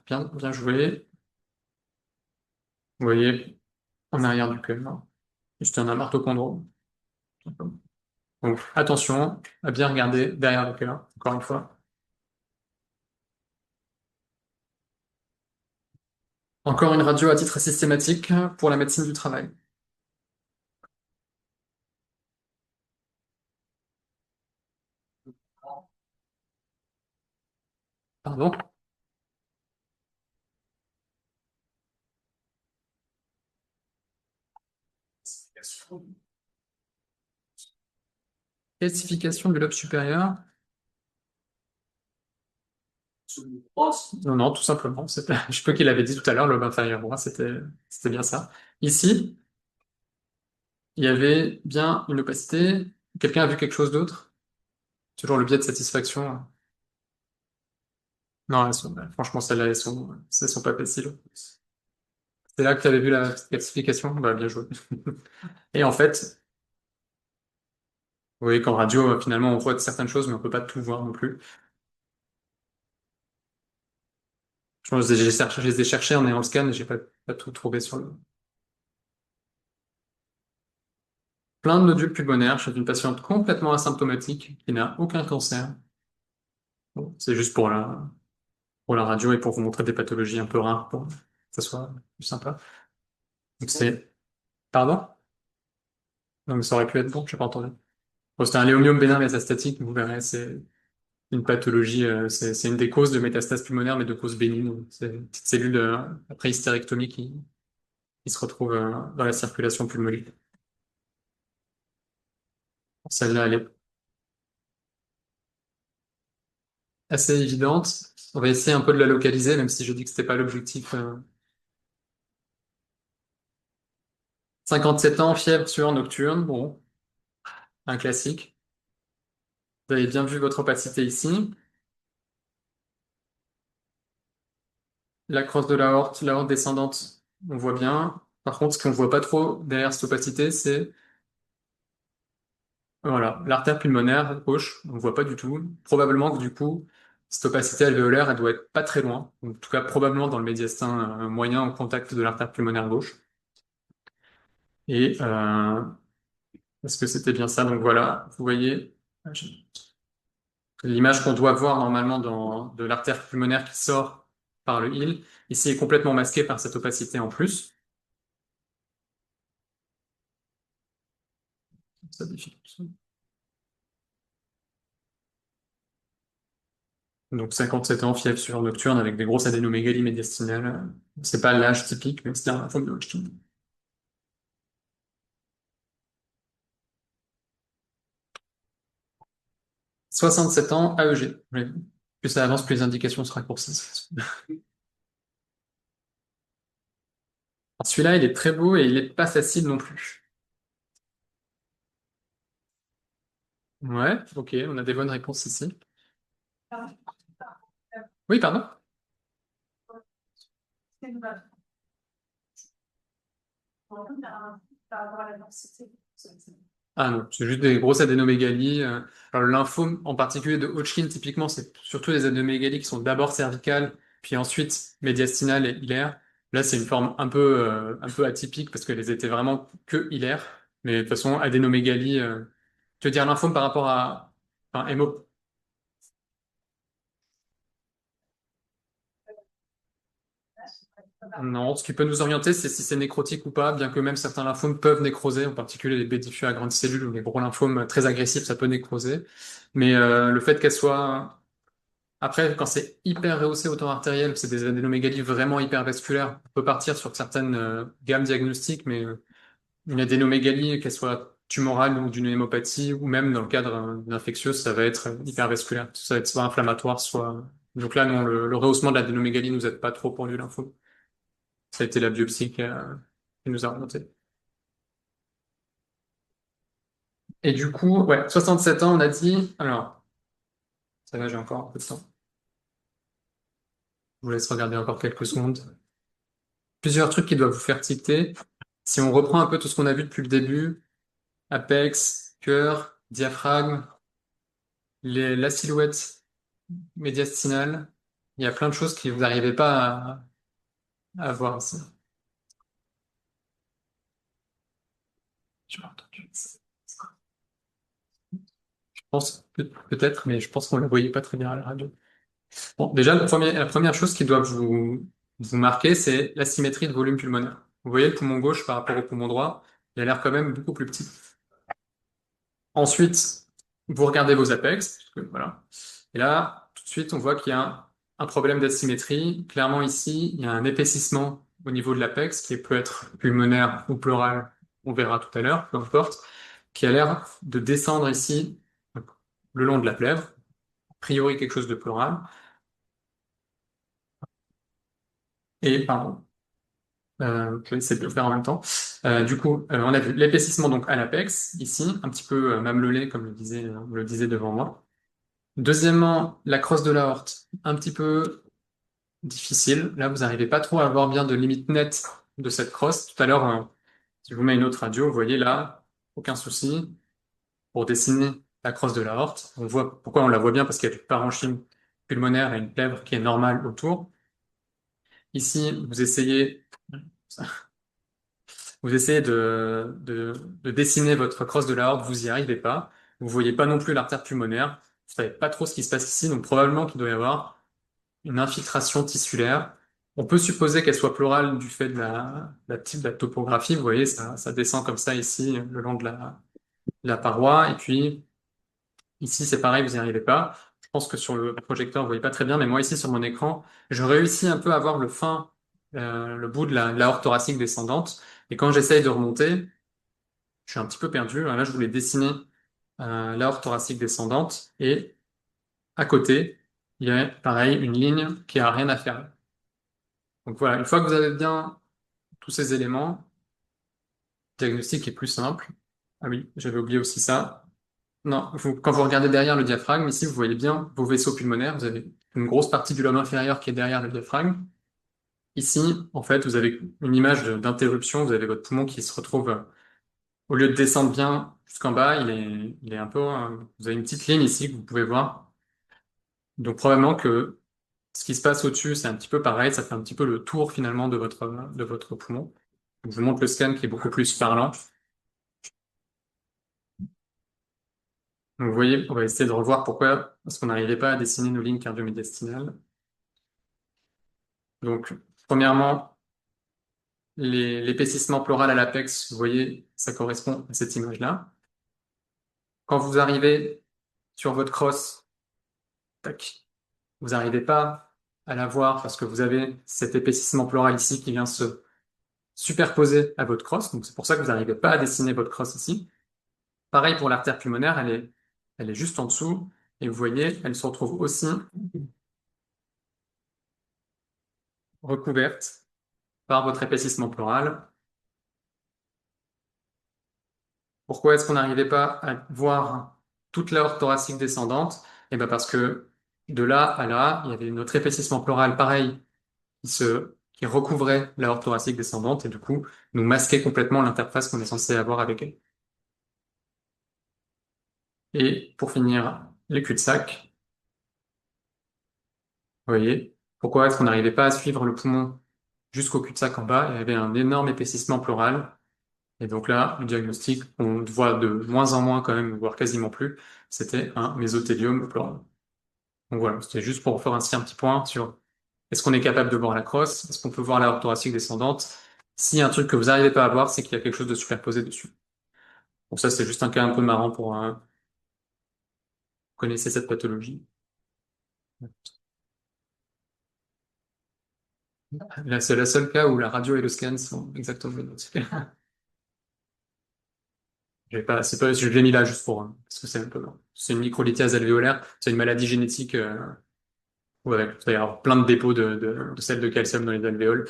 Bien joué. Vous voyez en arrière du cœur, hein. Juste un aortochondrome. Donc, attention à bien regarder derrière le cœur, encore une fois. Encore une radio à titre systématique pour la médecine du travail. Pardon? Calcification du lobe supérieur. Non, non, tout simplement. Je peux qu'il avait dit tout à l'heure, le lobe inférieur droit, c'était bien ça. Ici, il y avait bien une opacité. Quelqu'un a vu quelque chose d'autre? Toujours le biais de satisfaction. Non, franchement, celles-là, elles sont pas faciles. C'est là que tu avais vu la petite calcification? Bah, bien joué. Et en fait, oui, qu'en radio, finalement, on voit certaines choses, mais on peut pas tout voir non plus. Je pense que je les ai cherchés en ayant le scan et j'ai pas tout trouvé sur le. Plein de nodules pulmonaires chez une patiente complètement asymptomatique qui n'a aucun cancer. Bon, c'est juste pour la radio et pour vous montrer des pathologies un peu rares pour que ça soit plus sympa. Donc c'est, pardon? Donc ça aurait pu être bon, j'ai pas entendu. Bon, c'était un léomiome bénin métastatique, vous verrez, c'est une pathologie, c'est une des causes de métastases pulmonaires, mais de cause bénigne. Donc, c'est une petite cellule après hystérectomie qui se retrouve dans la circulation pulmonaire. Celle-là, elle est assez évidente. On va essayer un peu de la localiser, même si je dis que c'était pas l'objectif. 57 ans, fièvre sur nocturne, bon, un classique. Vous avez bien vu votre opacité ici. La crosse de l'aorte descendante, on voit bien. Par contre, ce qu'on voit pas trop derrière cette opacité, c'est voilà, l'artère pulmonaire gauche, on voit pas du tout. Probablement que du coup, cette opacité alvéolaire, elle doit être pas très loin. En tout cas, probablement dans le médiastin moyen au contact de l'artère pulmonaire gauche. Et est-ce que c'était bien ça? Donc voilà, vous voyez l'image qu'on doit voir normalement de l'artère pulmonaire qui sort par le île. Ici est complètement masquée par cette opacité en plus. Ça défile tout seul. Donc 57 ans, fièvre sur nocturne avec des grosses adénomégalies médiastinales. C'est pas l'âge typique, mais c'est un lymphome de Hodgkin. 67 ans, AEG. Oui. Plus ça avance, plus les indications se raccourcissent. Alors, celui-là, il est très beau et il est pas facile non plus. Ouais, ok, on a des bonnes réponses ici. Oui, pardon? Ah non, c'est juste des grosses adénomégalies. Alors, le lymphome, en particulier de Hodgkin, typiquement, c'est surtout des adénomégalies qui sont d'abord cervicales, puis ensuite médiastinales et hilaires. Là, c'est une forme un peu atypique parce qu'elles étaient vraiment que hilaires. Mais de toute façon, adénomégalie, tu veux dire lymphome par rapport à, enfin, non, ce qui peut nous orienter, c'est si c'est nécrotique ou pas, bien que même certains lymphomes peuvent nécroser, en particulier les B diffus à grandes cellules ou les gros lymphomes très agressifs, ça peut nécroser. Mais le fait qu'elle soit après, quand c'est hyper rehaussé au temps artériel, c'est des adénomégalies vraiment hypervasculaires. On peut partir sur certaines gammes diagnostiques, mais une adénomégalie, qu'elle soit tumorale ou d'une hémopathie, ou même dans le cadre d'infectieuse, ça va être hypervasculaire. Ça va être soit inflammatoire, soit. Donc là, non, le rehaussement de l'adénomégalie nous aide pas trop pour du lymphome. Ça a été la biopsie qui nous a remonté. Et du coup, ouais, 67 ans, on a dit. Alors, ça va, j'ai encore un peu de temps. Je vous laisse regarder encore quelques secondes. Plusieurs trucs qui doivent vous faire tilter. Si on reprend un peu tout ce qu'on a vu depuis le début, apex, cœur, diaphragme, la silhouette médiastinale, il y a plein de choses que vous n'arrivez pas à voir ici. Tu m'as entendu. Je pense peut-être, mais je pense qu'on ne la voyait pas très bien à la radio. Bon, déjà, la première chose qui doit vous marquer, c'est la symétrie de volume pulmonaire. Vous voyez le poumon gauche par rapport au poumon droit, il a l'air quand même beaucoup plus petit. Ensuite, vous regardez vos apex, parce que voilà. Et là, tout de suite, on voit qu'il y a un problème d'asymétrie. Clairement, ici, il y a un épaississement au niveau de l'apex qui peut être pulmonaire ou pleural, on verra tout à l'heure, peu importe, qui a l'air de descendre ici, donc, le long de la plèvre, a priori quelque chose de pleural. Et, pardon, je vais essayer de le faire en même temps. Du coup, on a vu l'épaississement donc à l'apex, ici, un petit peu mamelonné, comme le disait devant moi. Deuxièmement, la crosse de l'aorte, un petit peu difficile. Là, vous n'arrivez pas trop à avoir bien de limite nette de cette crosse. Tout à l'heure, si je vous mets une autre radio, vous voyez là, aucun souci pour dessiner la crosse de l'aorte. On voit pourquoi on la voit bien parce qu'il y a du parenchyme pulmonaire et une plèvre qui est normale autour. Ici, vous essayez de dessiner votre crosse de l'aorte, vous n'y arrivez pas. Vous voyez pas non plus l'artère pulmonaire. Vous savez pas trop ce qui se passe ici, donc probablement qu'il doit y avoir une infiltration tissulaire. On peut supposer qu'elle soit pleurale du fait de de la topographie. Vous voyez, ça descend comme ça ici, le long de la paroi. Et puis, ici, c'est pareil, vous n'y arrivez pas. Je pense que sur le projecteur, vous voyez pas très bien, mais moi, ici, sur mon écran, je réussis un peu à voir le bout de la l'aorte thoracique descendante. Et quand j'essaye de remonter, je suis un petit peu perdu. Là, je voulais dessiner l'aorte thoracique descendante. Et à côté, il y a pareil une ligne qui a rien à faire. Donc voilà, une fois que vous avez bien tous ces éléments, le diagnostic est plus simple. Ah oui, j'avais oublié aussi ça. Non, quand vous regardez derrière le diaphragme, ici, vous voyez bien vos vaisseaux pulmonaires. Vous avez une grosse partie du lobe inférieur qui est derrière le diaphragme. Ici, en fait, vous avez une image d'interruption. Vous avez votre poumon qui se retrouve, au lieu de descendre bien jusqu'en bas, il est un peu, vous avez une petite ligne ici que vous pouvez voir. Donc probablement que ce qui se passe au-dessus, c'est un petit peu pareil. Ça fait un petit peu le tour finalement de votre poumon. Je vous montre le scan qui est beaucoup plus parlant. Donc, vous voyez, on va essayer de revoir pourquoi est-ce qu'on n'arrivait pas à dessiner nos lignes cardio-médiastinales. Donc, premièrement, l'épaississement pleural à l'apex, vous voyez, ça correspond à cette image-là. Quand vous arrivez sur votre crosse, tac, vous n'arrivez pas à la voir parce que vous avez cet épaississement pleural ici qui vient se superposer à votre crosse. Donc, c'est pour ça que vous n'arrivez pas à dessiner votre crosse ici. Pareil pour l'artère pulmonaire, elle est juste en dessous. Et vous voyez, elle se retrouve aussi recouverte par votre épaississement pleural. Pourquoi est-ce qu'on n'arrivait pas à voir toute l'aorte thoracique descendante? Eh bien parce que de là à là, il y avait notre épaississement pleural pareil qui recouvrait l'aorte thoracique descendante et du coup nous masquait complètement l'interface qu'on est censé avoir avec elle. Et pour finir, les cul-de-sac, vous voyez, pourquoi est-ce qu'on n'arrivait pas à suivre le poumon jusqu'au cul-de-sac en bas? Il y avait un énorme épaississement pleural. Et donc là, le diagnostic, on le voit de moins en moins quand même, voire quasiment plus, c'était un mésothéliome pleural. Donc voilà, c'était juste pour faire ainsi un petit point sur est-ce qu'on est capable de voir la crosse, est-ce qu'on peut voir l'aorte thoracique descendante. Si un truc que vous n'arrivez pas à voir, c'est qu'il y a quelque chose de superposé dessus. Bon, ça, c'est juste un cas un peu marrant pour connaître cette pathologie. Là, c'est le seul cas où la radio et le scan sont exactement identiques. C'est pas, je l'ai mis là juste pour, parce que c'est un peu, c'est une microlithiase alvéolaire, c'est une maladie génétique, ouais, il va y avoir plein de dépôts de sels de calcium dans les alvéoles,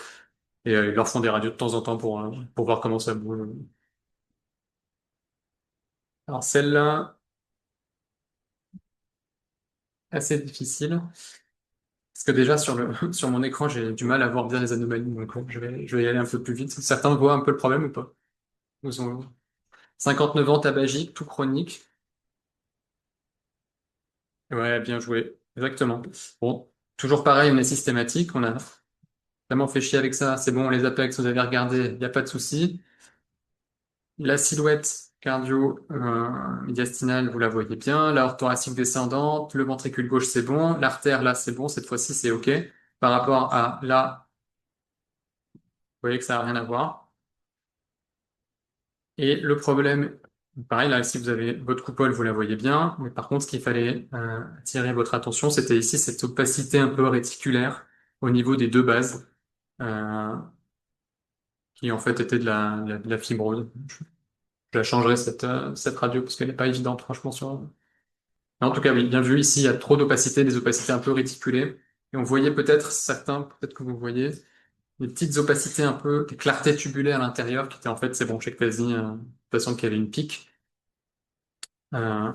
et ils leur font des radios de temps en temps pour voir comment ça bouge. Alors celle-là, assez difficile, parce que déjà sur mon écran, j'ai du mal à voir bien les anomalies, donc je vais y aller un peu plus vite. Certains voient un peu le problème ou pas? Ils ont 59 ans, tabagique, tout chronique. Ouais, bien joué, exactement. Bon, toujours pareil, on est systématique, on a vraiment fait chier avec ça, c'est bon, les apex, vous avez regardé, il n'y a pas de souci. La silhouette cardio-médiastinale, vous la voyez bien. L'aorte thoracique descendante, le ventricule gauche, c'est bon. L'artère, là, c'est bon. Cette fois-ci, c'est OK. Par rapport à là, vous voyez que ça n'a rien à voir. Et le problème, pareil, là, si vous avez votre coupole, vous la voyez bien. Mais par contre, ce qu'il fallait attirer votre attention, c'était ici cette opacité un peu réticulaire au niveau des deux bases, euh, qui en fait était de la fibrose. Je la changerai cette radio parce qu'elle n'est pas évidente, franchement, sur. Mais en tout cas, oui, bien vu. Ici, il y a trop d'opacité, des opacités un peu réticulées. Et on voyait peut-être certains, peut-être que vous voyez, des petites opacités un peu, des clartés tubulaires à l'intérieur qui étaient en fait, c'est bon, chez quasi, de toute façon, qu'il y avait une pique. Euh,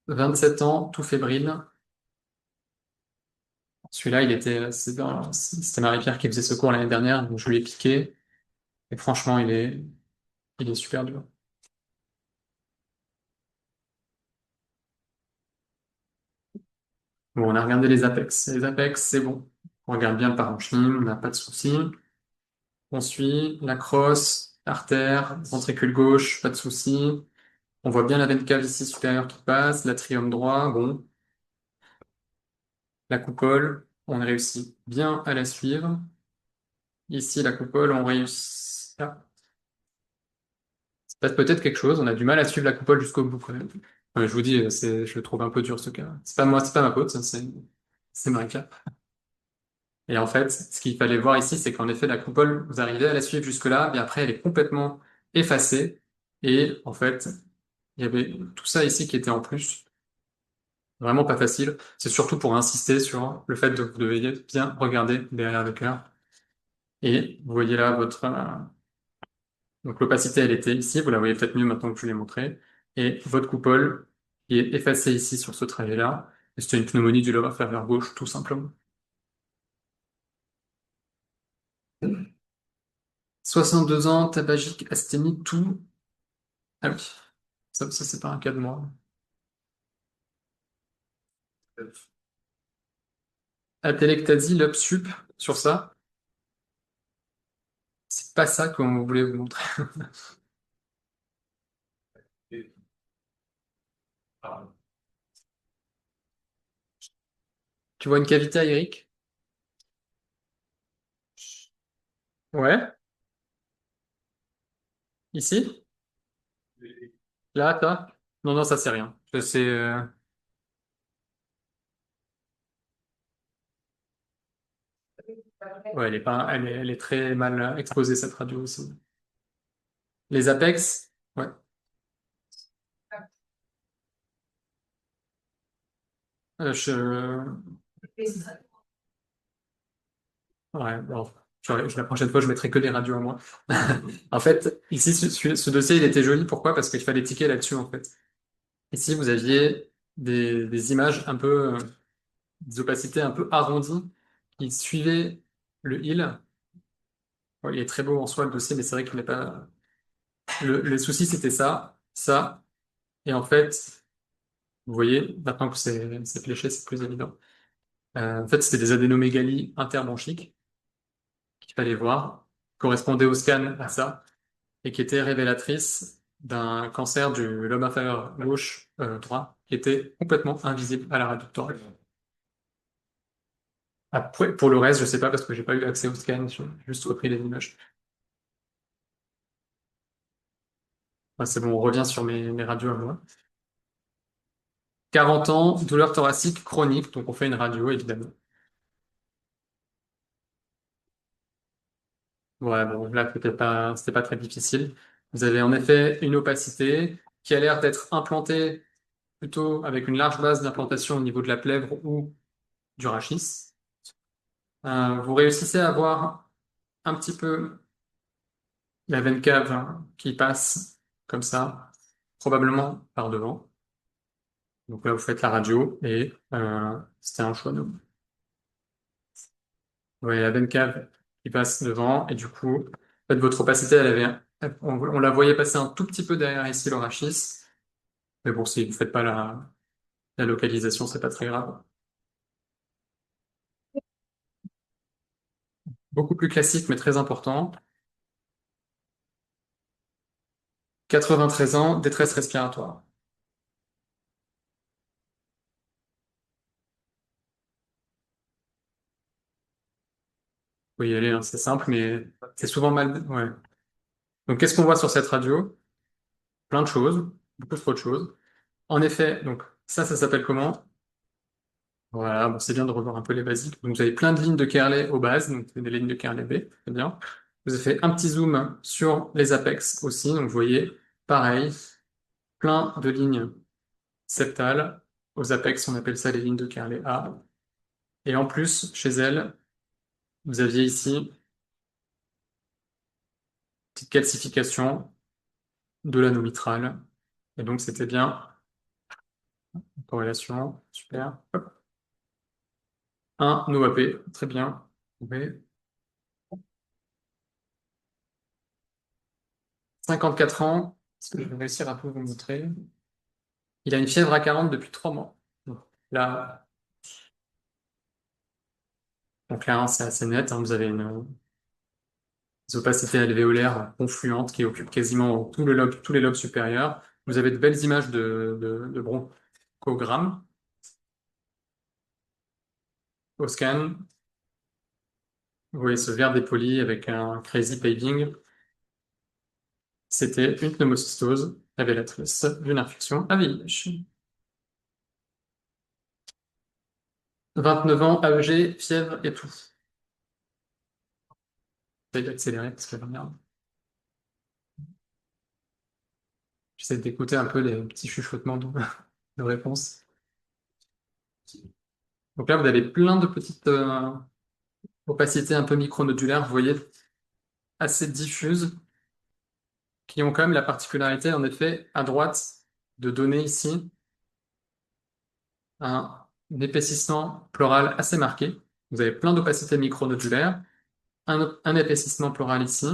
27 ans, tout fébrile. Celui-là, c'était Marie-Pierre qui faisait secours l'année dernière, donc je lui ai piqué. Et franchement, il est super dur. Bon, on a regardé les apex. Les apex, c'est bon. On regarde bien le parenchyme, on n'a pas de souci. On suit la crosse, l'artère, ventricule gauche, pas de souci. On voit bien la veine cave ici supérieure qui passe, l'atrium droit, bon. La coupole, on réussit bien à la suivre. Ici, la coupole, on réussit. Ah, il se passe peut-être quelque chose, on a du mal à suivre la coupole jusqu'au bout quand même. Je vous dis, je le trouve un peu dur ce cas. C'est pas moi, c'est pas ma faute, ça, c'est Marika. Et en fait, ce qu'il fallait voir ici, c'est qu'en effet, la coupole, vous arrivez à la suivre jusque-là, mais après, elle est complètement effacée. Et en fait, il y avait tout ça ici qui était en plus vraiment pas facile. C'est surtout pour insister sur le fait que vous deviez bien regarder derrière le cœur. Et vous voyez là donc l'opacité, elle était ici. Vous la voyez peut-être mieux maintenant que je vous l'ai montré. Et votre coupole qui est effacée ici sur ce trajet-là. Et c'était une pneumonie du lobe inférieur gauche, tout simplement. 62 ans, tabagique, asthénie, tout. Ah oui, ça c'est pas un cas de moi. Atelectasie, lobe sup, sur ça. C'est pas ça qu'on voulait vous montrer. Tu vois une cavité aérique? Ouais. Ici? Là, toi? Non, non, ça c'est rien. Ouais, elle est pas, elle est très mal exposée cette radio aussi. Les apex? Ouais. Je, ouais, bon, la prochaine fois, je mettrai que les radios à moi. En fait, ici, ce dossier, il était joli. Pourquoi? Parce qu'il fallait ticker là-dessus, en fait. Ici, vous aviez des images un peu, des opacités un peu arrondies qui suivaient le hill. Ouais, il est très beau en soi, le dossier, mais c'est vrai qu'il n'est pas. Le souci, c'était ça. Et en fait, vous voyez, maintenant que c'est fléché, c'est plus évident. En fait, c'était des adénomégalies interbronchiques qu'il fallait voir, correspondaient au scan à ça, et qui étaient révélatrices d'un cancer du lobe inférieur gauche, droit, qui était complètement invisible à la radio thorax. Après, pour le reste, je sais pas parce que j'ai pas eu accès au scan, j'ai juste repris les images. Ouais, c'est bon, on revient sur mes radios à moi. 40 ans, douleur thoracique chronique, donc on fait une radio, évidemment. Ouais, bon, là, c'était pas très difficile. Vous avez en effet une opacité qui a l'air d'être implantée plutôt avec une large base d'implantation au niveau de la plèvre ou du rachis. Vous réussissez à voir un petit peu la veine cave hein, qui passe comme ça, probablement par devant. Donc là, vous faites la radio et c'était un choix. Vous voyez la veine cave qui passe devant et du coup, en fait, votre opacité, on la voyait passer un tout petit peu derrière ici le rachis. Mais bon, si vous faites pas la localisation, c'est pas très grave. beaucoup plus classique, mais très important. 93 ans, détresse respiratoire. Faut y aller, hein, c'est simple, mais c'est souvent mal. Ouais. Donc, qu'est-ce qu'on voit sur cette radio? Plein de choses, beaucoup trop de choses. En effet, donc ça s'appelle comment? Voilà, bon, c'est bien de revoir un peu les basiques. Donc, vous avez plein de lignes de Kerley aux bases, donc c'est des lignes de Kerley B, c'est bien. Vous avez fait un petit zoom sur les apex aussi, donc vous voyez, pareil, plein de lignes septales. Aux apex, on appelle ça les lignes de Kerley A. Et en plus, chez elles, vous aviez ici une petite calcification de l'anneau mitral. Et donc, c'était bien corrélation, super. Hop. Un OAP, très bien. Oui. 54 ans, est-ce que je vais réussir à tout vous montrer? Il a une fièvre à 40 depuis 3 mois. Donc là, hein, c'est assez net, hein. Vous avez une opacité alvéolaire confluente qui occupe quasiment tout le lobe, tous les lobes supérieurs. Vous avez de belles images de bronchogramme au scan. Vous voyez ce verre dépoli avec un crazy paving. C'était une pneumocystose révélatrice d'une infection à VIH. 29 ans, AEG, fièvre et tout. J'essaie d'accélérer parce que merde. J'essaie d'écouter un peu les petits chuchotements de réponses. Donc là, vous avez plein de petites opacités un peu micronodulaires, vous voyez, assez diffuses, qui ont quand même la particularité, en effet, à droite, de donner ici un épaississement pleural assez marqué. Vous avez plein d'opacités micronodulaires, un épaississement pleural ici,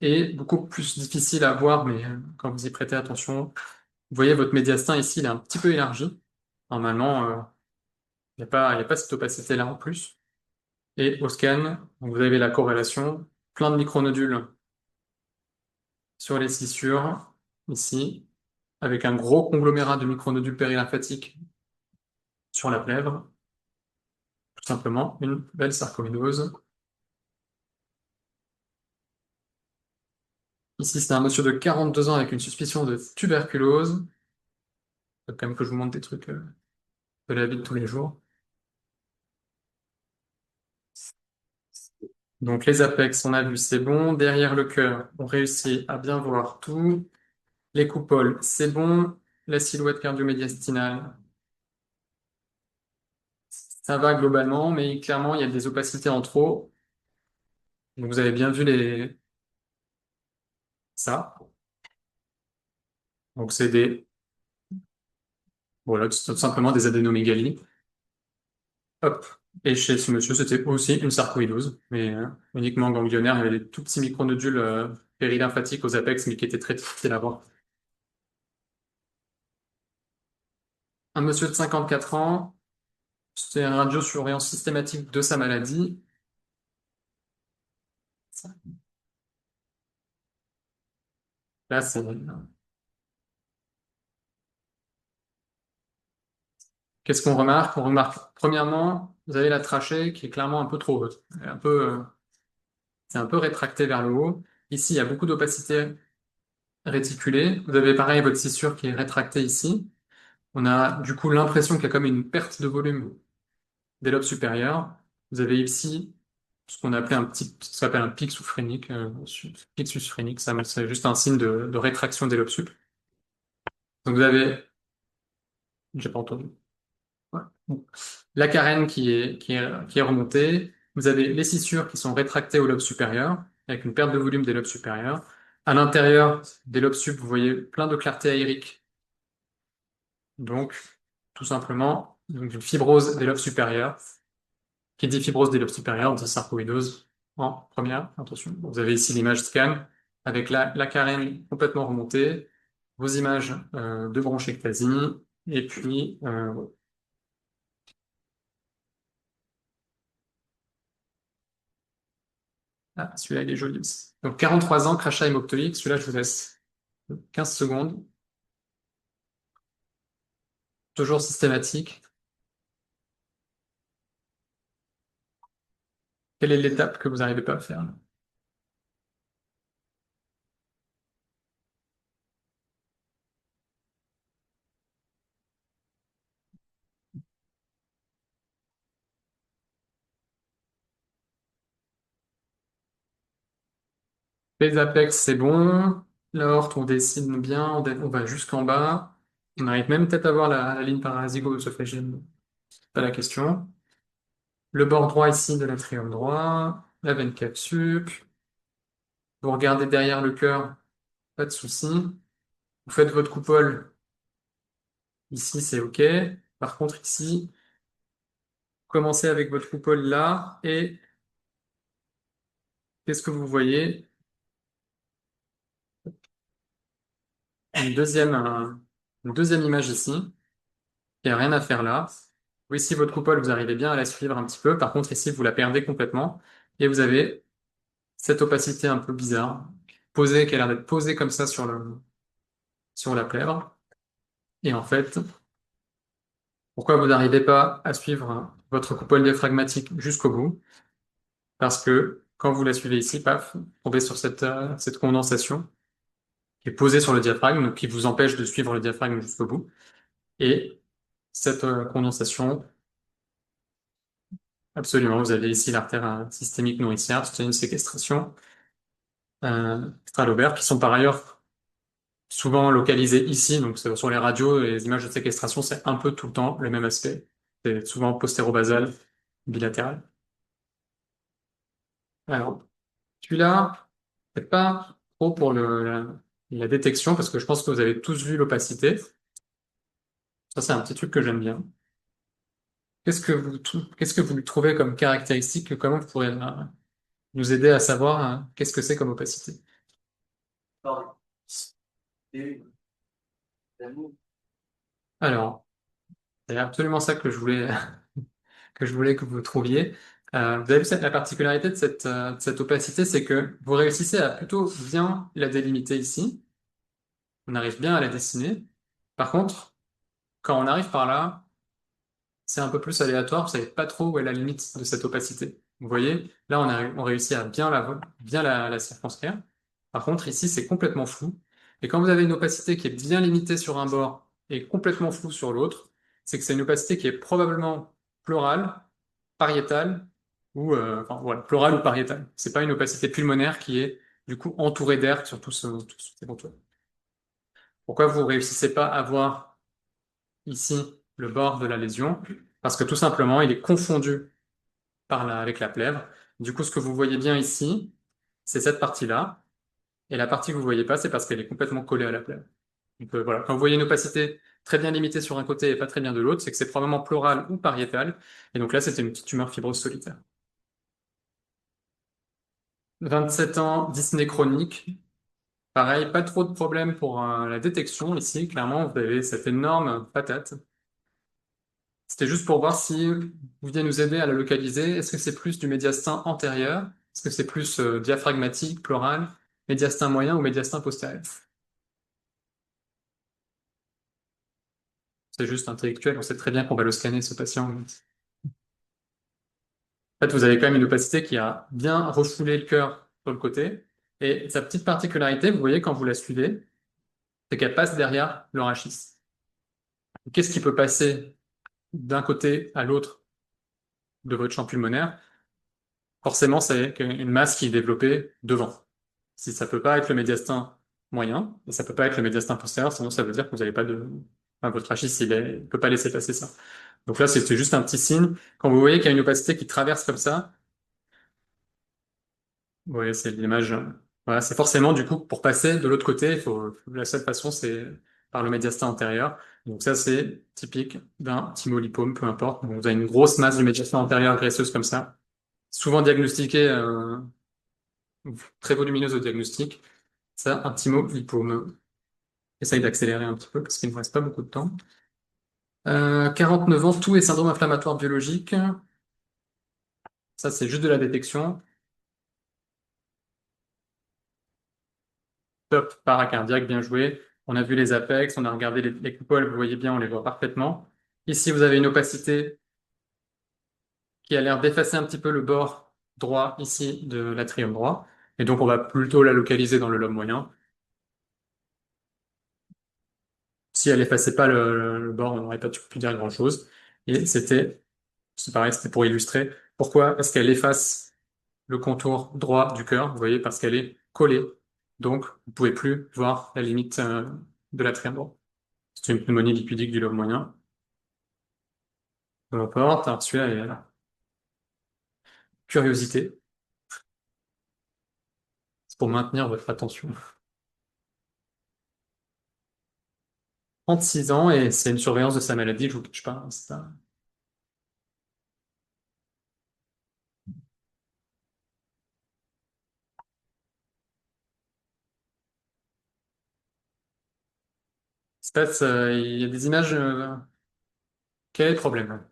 et beaucoup plus difficile à voir, mais quand vous y prêtez attention, vous voyez votre médiastin ici, il est un petit peu élargi. Normalement, il y a pas cette opacité-là en plus. Et au scan, vous avez la corrélation, plein de micronodules sur les scissures, ici, avec un gros conglomérat de micronodules périlymphatiques sur la plèvre. Tout simplement une belle sarcoïdose. Ici, c'est un monsieur de 42 ans avec une suspicion de tuberculose. Faut quand même que je vous montre des trucs de la vie de tous les jours. Donc les apex, on a vu, c'est bon. Derrière le cœur, on réussit à bien voir tout. Les coupoles, c'est bon. La silhouette cardio-médiastinale, ça va globalement, mais clairement, il y a des opacités en trop. Donc vous avez bien vu ça. Donc c'est voilà, tout simplement des adénomégalies. Hop. Et chez ce monsieur, c'était aussi une sarcoïdose, mais uniquement ganglionnaire. Il y avait des tout petits micronodules périlymphatiques aux apex, mais qui étaient très difficiles à voir. Un monsieur de 54 ans, c'était un radio-surveillance systématique de sa maladie. Là, qu'est-ce qu'on remarque? On remarque, premièrement, vous avez la trachée qui est clairement un peu trop haute. C'est un peu rétracté vers le haut. Ici, il y a beaucoup d'opacité réticulée. Vous avez pareil votre scissure qui est rétractée ici. On a du coup l'impression qu'il y a comme une perte de volume des lobes supérieurs. Vous avez ici ce qu'on appelait ce qu'on appelle un plexus phrénique, plexus phrénique, ça, c'est juste un signe de rétraction des lobes sup. Donc vous avez, j'ai pas entendu. Ouais. Bon. La carène qui est remontée. Vous avez les scissures qui sont rétractées au lobe supérieur, avec une perte de volume des lobes supérieurs. À l'intérieur des lobes sup, vous voyez plein de clarté aérique. Donc, tout simplement, donc une fibrose des lobes supérieurs. Qui dit fibrose des lobes supérieurs, dit sarcoïdose en première intention. Vous avez ici l'image scan avec la carène complètement remontée, vos images de bronchectasie, et puis Ah, celui-là, il est joli aussi. Donc 43 ans, crachat hémoptylique. Celui-là, je vous laisse 15 secondes. Toujours systématique. Quelle est l'étape que vous n'arrivez pas à faire là? Les apex, c'est bon. L'aorte, on dessine bien. On va jusqu'en bas. On arrive même peut-être à voir la ligne parazygo-œsophagienne. Pas la question. Le bord droit ici de l'atrium droit. La veine cave sup. Vous regardez derrière le cœur. Pas de souci. Vous faites votre coupole. Ici, c'est OK. Par contre, ici, commencez avec votre coupole là. Et qu'est-ce que vous voyez? Une deuxième, euh, une deuxième image ici. Il n'y a rien à faire là. Vous, ici, votre coupole, vous arrivez bien à la suivre un petit peu. Par contre, ici, vous la perdez complètement. Et vous avez cette opacité un peu bizarre, posée, qui a l'air d'être posée comme ça sur la plèvre. Et en fait, pourquoi vous n'arrivez pas à suivre votre coupole diaphragmatique jusqu'au bout? Parce que quand vous la suivez ici, paf, vous tombez sur cette condensation qui est posée sur le diaphragme, donc qui vous empêche de suivre le diaphragme jusqu'au bout. Et cette condensation, absolument, vous avez ici l'artère systémique nourricière, c'est une séquestration extralobaire, qui sont par ailleurs souvent localisées ici, donc sur les radios, les images de séquestration, c'est un peu tout le temps le même aspect. C'est souvent postéro-basal, bilatéral. Alors, celui-là, c'est pas trop pour la détection, parce que je pense que vous avez tous vu l'opacité. Ça, c'est un petit truc que j'aime bien. Qu'est-ce que vous lui trouvez comme caractéristique? Comment vous pourrez nous aider à savoir qu'est-ce que c'est comme opacité? Alors, c'est absolument ça que je voulais que je voulais que vous trouviez. Vous avez vu la particularité de cette opacité, c'est que vous réussissez à plutôt bien la délimiter ici. On arrive bien à la dessiner. Par contre, quand on arrive par là, c'est un peu plus aléatoire. Vous savez pas trop où est la limite de cette opacité. Vous voyez, là, on réussit à bien la circonscrire. Par contre, ici, c'est complètement flou. Et quand vous avez une opacité qui est bien limitée sur un bord et complètement floue sur l'autre, c'est que c'est une opacité qui est probablement pleurale, pariétale enfin, voilà, pleurale ou pariétale. C'est pas une opacité pulmonaire qui est du coup entourée d'air sur tous ces contours. Pourquoi vous réussissez pas à voir ici le bord de la lésion? Parce que tout simplement, il est confondu avec la plèvre. Du coup, ce que vous voyez bien ici, c'est cette partie-là. Et la partie que vous voyez pas, c'est parce qu'elle est complètement collée à la plèvre. Donc voilà, quand vous voyez une opacité très bien limitée sur un côté et pas très bien de l'autre, c'est que c'est probablement pleural ou pariétal. Et donc là, c'était une petite tumeur fibreuse solitaire. 27 ans, dyspnée chronique. Pareil, pas trop de problème pour la détection ici. Clairement, vous avez cette énorme patate. C'était juste pour voir si vous pouviez nous aider à la localiser. Est-ce que c'est plus du médiastin antérieur? Est-ce que c'est plus diaphragmatique, pleural, médiastin moyen ou médiastin postérieur? C'est juste intellectuel. On sait très bien qu'on va le scanner, ce patient. En fait, vous avez quand même une opacité qui a bien refoulé le cœur sur le côté. Et sa petite particularité, vous voyez, quand vous la suivez, c'est qu'elle passe derrière le rachis. Qu'est-ce qui peut passer d'un côté à l'autre de votre champ pulmonaire? Forcément, c'est une masse qui est développée devant. Si ça peut pas être le médiastin moyen, et ça peut pas être le médiastin postérieur, sinon ça veut dire que vous n'avez pas de... Enfin, votre rachis, il peut pas laisser passer ça. Donc là, c'était juste un petit signe. Quand vous voyez qu'il y a une opacité qui traverse comme ça, vous voyez, c'est l'image. Voilà, c'est forcément, du coup, pour passer de l'autre côté, la seule façon, c'est par le médiastin antérieur. Donc ça, c'est typique d'un thymolipome, peu importe. Donc, vous avez une grosse masse du médiastin antérieur graisseuse comme ça, souvent diagnostiquée, très volumineuse au diagnostic. Ça, un thymolipome. Essaye d'accélérer un petit peu parce qu'il ne me reste pas beaucoup de temps. 49 ans, tout est syndrome inflammatoire biologique. Ça, c'est juste de la détection. Top, paracardiaque, bien joué. On a vu les apex, on a regardé les coupoles, vous voyez bien, on les voit parfaitement. Ici, vous avez une opacité qui a l'air d'effacer un petit peu le bord droit ici de l'atrium droit. Et donc, on va plutôt la localiser dans le lobe moyen. Si elle effaçait pas le bord, on n'aurait pas pu dire grand-chose. Et c'est pareil, c'était pour illustrer pourquoi est-ce qu'elle efface le contour droit du cœur. Vous voyez, parce qu'elle est collée. Donc, vous pouvez plus voir la limite de l'atrium droit. C'est une pneumonie lipidique du lobe moyen. Peu importe. Alors, celui-là est curiosité. C'est pour maintenir votre attention. 36 ans et c'est une surveillance de sa maladie, je vous cache pas, hein, il y a des images. Quel est le problème?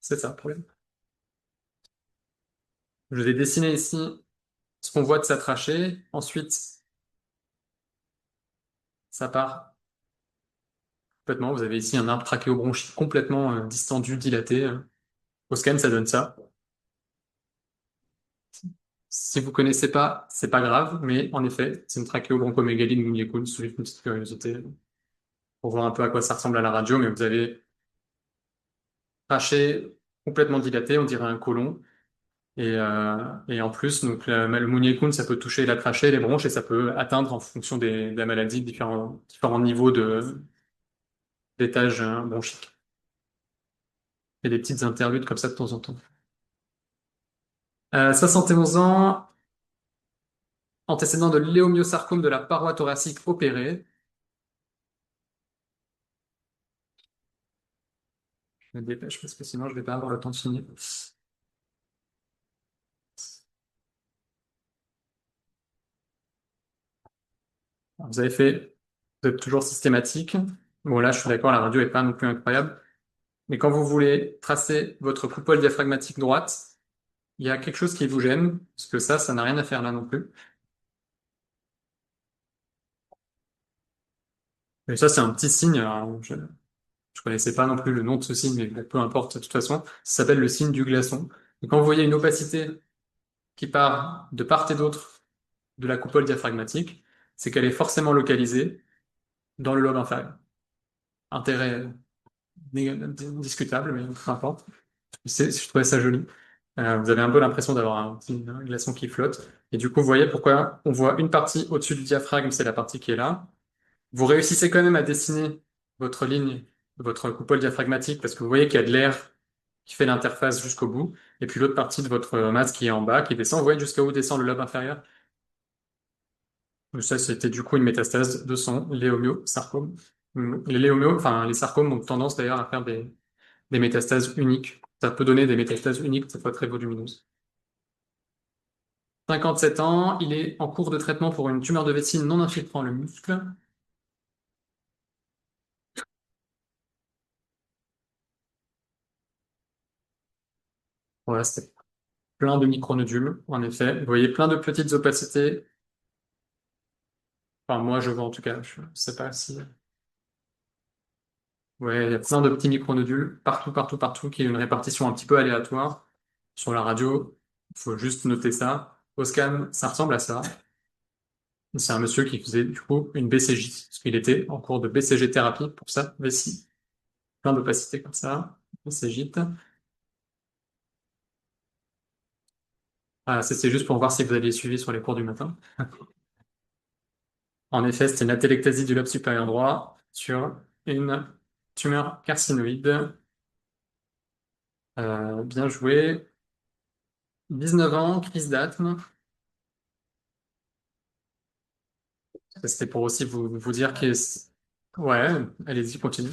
C'est ça le problème. Je vais dessiner ici ce qu'on voit de sa trachée. Ensuite, ça part complètement. Vous avez ici un arbre trachéobronchique complètement distendu, dilaté. Au scan, ça donne ça. Si vous connaissez pas, c'est pas grave, mais en effet, c'est une trachéobronchomégalie de Moulier-Kuhn, c'est juste une petite curiosité pour voir un peu à quoi ça ressemble à la radio, mais vous avez trachée complètement dilatée, on dirait un côlon. Et en plus, donc, le Moulier-Kuhn, ça peut toucher la trachée, les bronches, et ça peut atteindre, en fonction de la maladie, différents niveaux d'étage bronchique. Il y a des petites interludes comme ça de temps en temps. 71 ans, antécédent de léomyosarcome de la paroi thoracique opérée. Je me dépêche parce que sinon je vais pas avoir le temps de finir. Vous avez fait, vous êtes toujours systématique. Bon, là, je suis d'accord, la radio est pas non plus incroyable. Mais quand vous voulez tracer votre coupole diaphragmatique droite, il y a quelque chose qui vous gêne, parce que ça n'a rien à faire là non plus. Et ça, c'est un petit signe. Alors, je connaissais pas non plus le nom de ce signe, mais bon, peu importe, de toute façon, ça s'appelle le signe du glaçon. Et quand vous voyez une opacité qui part de part et d'autre de la coupole diaphragmatique, c'est qu'elle est forcément localisée dans le lobe inférieur. Intérêt discutable, mais peu importe. Je trouvais ça joli. Vous avez un peu l'impression d'avoir un petit glaçon qui flotte. Et du coup, vous voyez pourquoi on voit une partie au-dessus du diaphragme, c'est la partie qui est là. Vous réussissez quand même à dessiner votre ligne, votre coupole diaphragmatique, parce que vous voyez qu'il y a de l'air qui fait l'interface jusqu'au bout. Et puis l'autre partie de votre masse qui est en bas, qui descend. Vous voyez jusqu'à où descend le lobe inférieur? Ça, c'était du coup une métastase de son léomyosarcome. Les sarcomes ont tendance d'ailleurs à faire des métastases uniques. Ça peut donner des métastases uniques, cette fois très volumineuses. 57 ans, il est en cours de traitement pour une tumeur de Vécine non infiltrant le muscle. Voilà, c'est plein de micronodules, en effet. Vous voyez plein de petites opacités. Enfin, moi, je vois en tout cas. Je sais pas si. Ouais, il y a plein de petits micronodules partout, partout, partout, qui est une répartition un petit peu aléatoire. Sur la radio, il faut juste noter ça. Au scan, ça ressemble à ça. C'est un monsieur qui faisait du coup une BCJ, parce qu'il était en cours de BCG thérapie pour ça, vessie. Plein d'opacité comme ça. BCJ. Ah, ça, c'est juste pour voir si vous aviez suivi sur les cours du matin. En effet, c'était une atélectasie du lobe supérieur droit sur une tumeur carcinoïde. Bien joué. 19 ans, crise d'asthme. Ça, c'était pour aussi vous dire que... Ouais, allez-y, continue.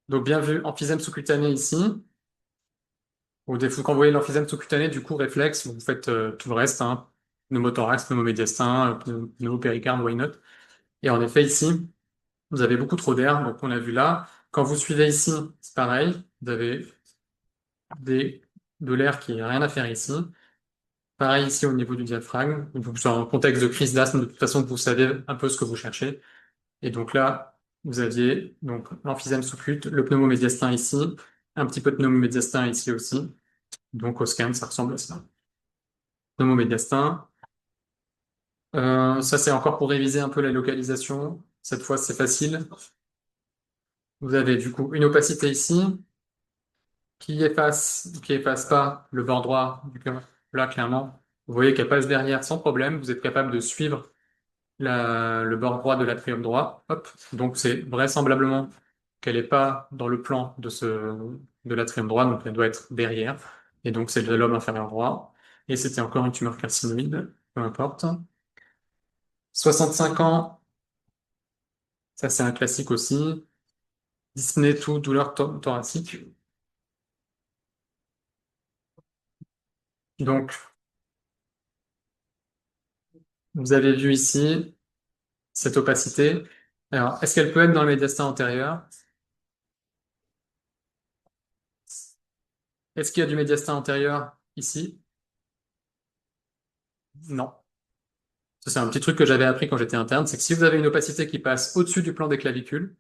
Donc, bien vu, emphysème sous-cutané ici. Au défaut, quand vous voyez l'emphysème sous-cutané, du coup, réflexe, vous faites tout le reste, hein. Pneumothorax, pneumomédiastin, pneumopéricarde, why not? Et en effet, ici, vous avez beaucoup trop d'air, donc on a vu là. Quand vous suivez ici, c'est pareil, vous avez des, de l'air qui n'a rien à faire ici. Pareil ici au niveau du diaphragme. Il faut que ce soit en contexte de crise d'asthme, de toute façon, vous savez un peu ce que vous cherchez. Et donc là, vous aviez donc l'emphysème sous-cute, le pneumomédiastin ici, un petit peu de pneumomédiastin ici aussi. Donc au scan, ça ressemble à ça. Pneumomédiastin. Ça, c'est encore pour réviser un peu la localisation. Cette fois, c'est facile. Vous avez du coup une opacité ici qui efface pas le bord droit du cœur. Là, clairement, vous voyez qu'elle passe derrière sans problème. Vous êtes capable de suivre le bord droit de l'atrium droit. Hop. Donc, c'est vraisemblablement qu'elle n'est pas dans le plan de l'atrium droit, donc elle doit être derrière. Et donc, c'est de lobe inférieur droit. Et c'était encore une tumeur carcinoïde, peu importe. 65 ans, ça c'est un classique aussi. Dyspnée, tout, douleur thoracique. Donc, vous avez vu ici cette opacité. Alors, est-ce qu'elle peut être dans le médiastin antérieur? Est-ce qu'il y a du médiastin antérieur ici? Non. Ça, c'est un petit truc que j'avais appris quand j'étais interne, c'est que si vous avez une opacité qui passe au-dessus du plan des clavicules,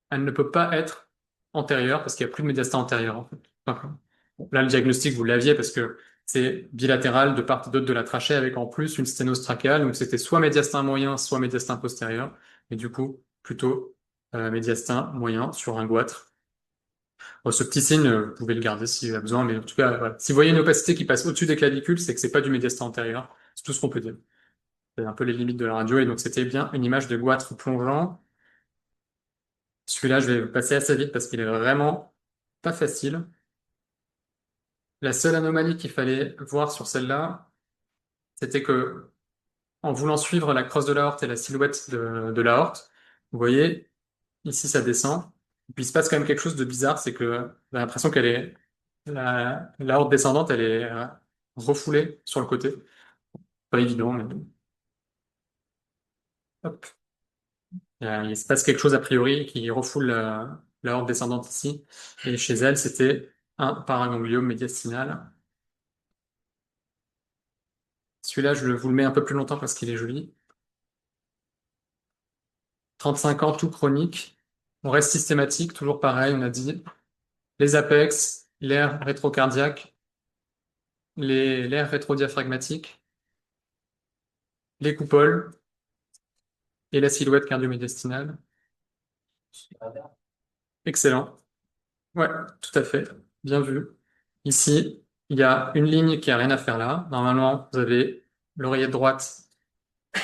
elle ne peut pas être antérieure parce qu'il n'y a plus de médiastin antérieur, en fait. Enfin, bon, là, le diagnostic, vous l'aviez parce que c'est bilatéral de part et d'autre de la trachée avec en plus une sténose trachéale. Donc, c'était soit médiastin moyen, soit médiastin postérieur. Et du coup, plutôt médiastin moyen sur un goitre. Bon, ce petit signe, vous pouvez le garder si vous avez besoin, mais en tout cas, voilà. Si vous voyez une opacité qui passe au-dessus des clavicules, c'est que c'est pas du médiastin antérieur. C'est tout ce qu'on peut dire. C'est un peu les limites de la radio. Et donc, c'était bien une image de goitre plongeant. Celui-là, je vais passer assez vite parce qu'il est vraiment pas facile. La seule anomalie qu'il fallait voir sur celle-là, c'était que, en voulant suivre la crosse de l'aorte et la silhouette de l'aorte, vous voyez, ici, ça descend. Et puis, il se passe quand même quelque chose de bizarre, c'est que j'ai l'impression l'aorte descendante, elle est refoulée sur le côté. Pas évident, mais bon. Hop. Il se passe quelque chose a priori qui refoule l'aorte descendante ici. Et chez elle, c'était un paragangliome médiastinal. Celui-là, vous le mets un peu plus longtemps parce qu'il est joli. 35 ans, tout chronique. On reste systématique, toujours pareil, on a dit. Les apex, l'air rétrocardiaque, l'air rétrodiaphragmatique, les coupoles et la silhouette cardio-médiastinale. Excellent. Ouais, tout à fait. Bien vu. Ici, il y a une ligne qui a rien à faire là. Normalement, vous avez l'oreillette droite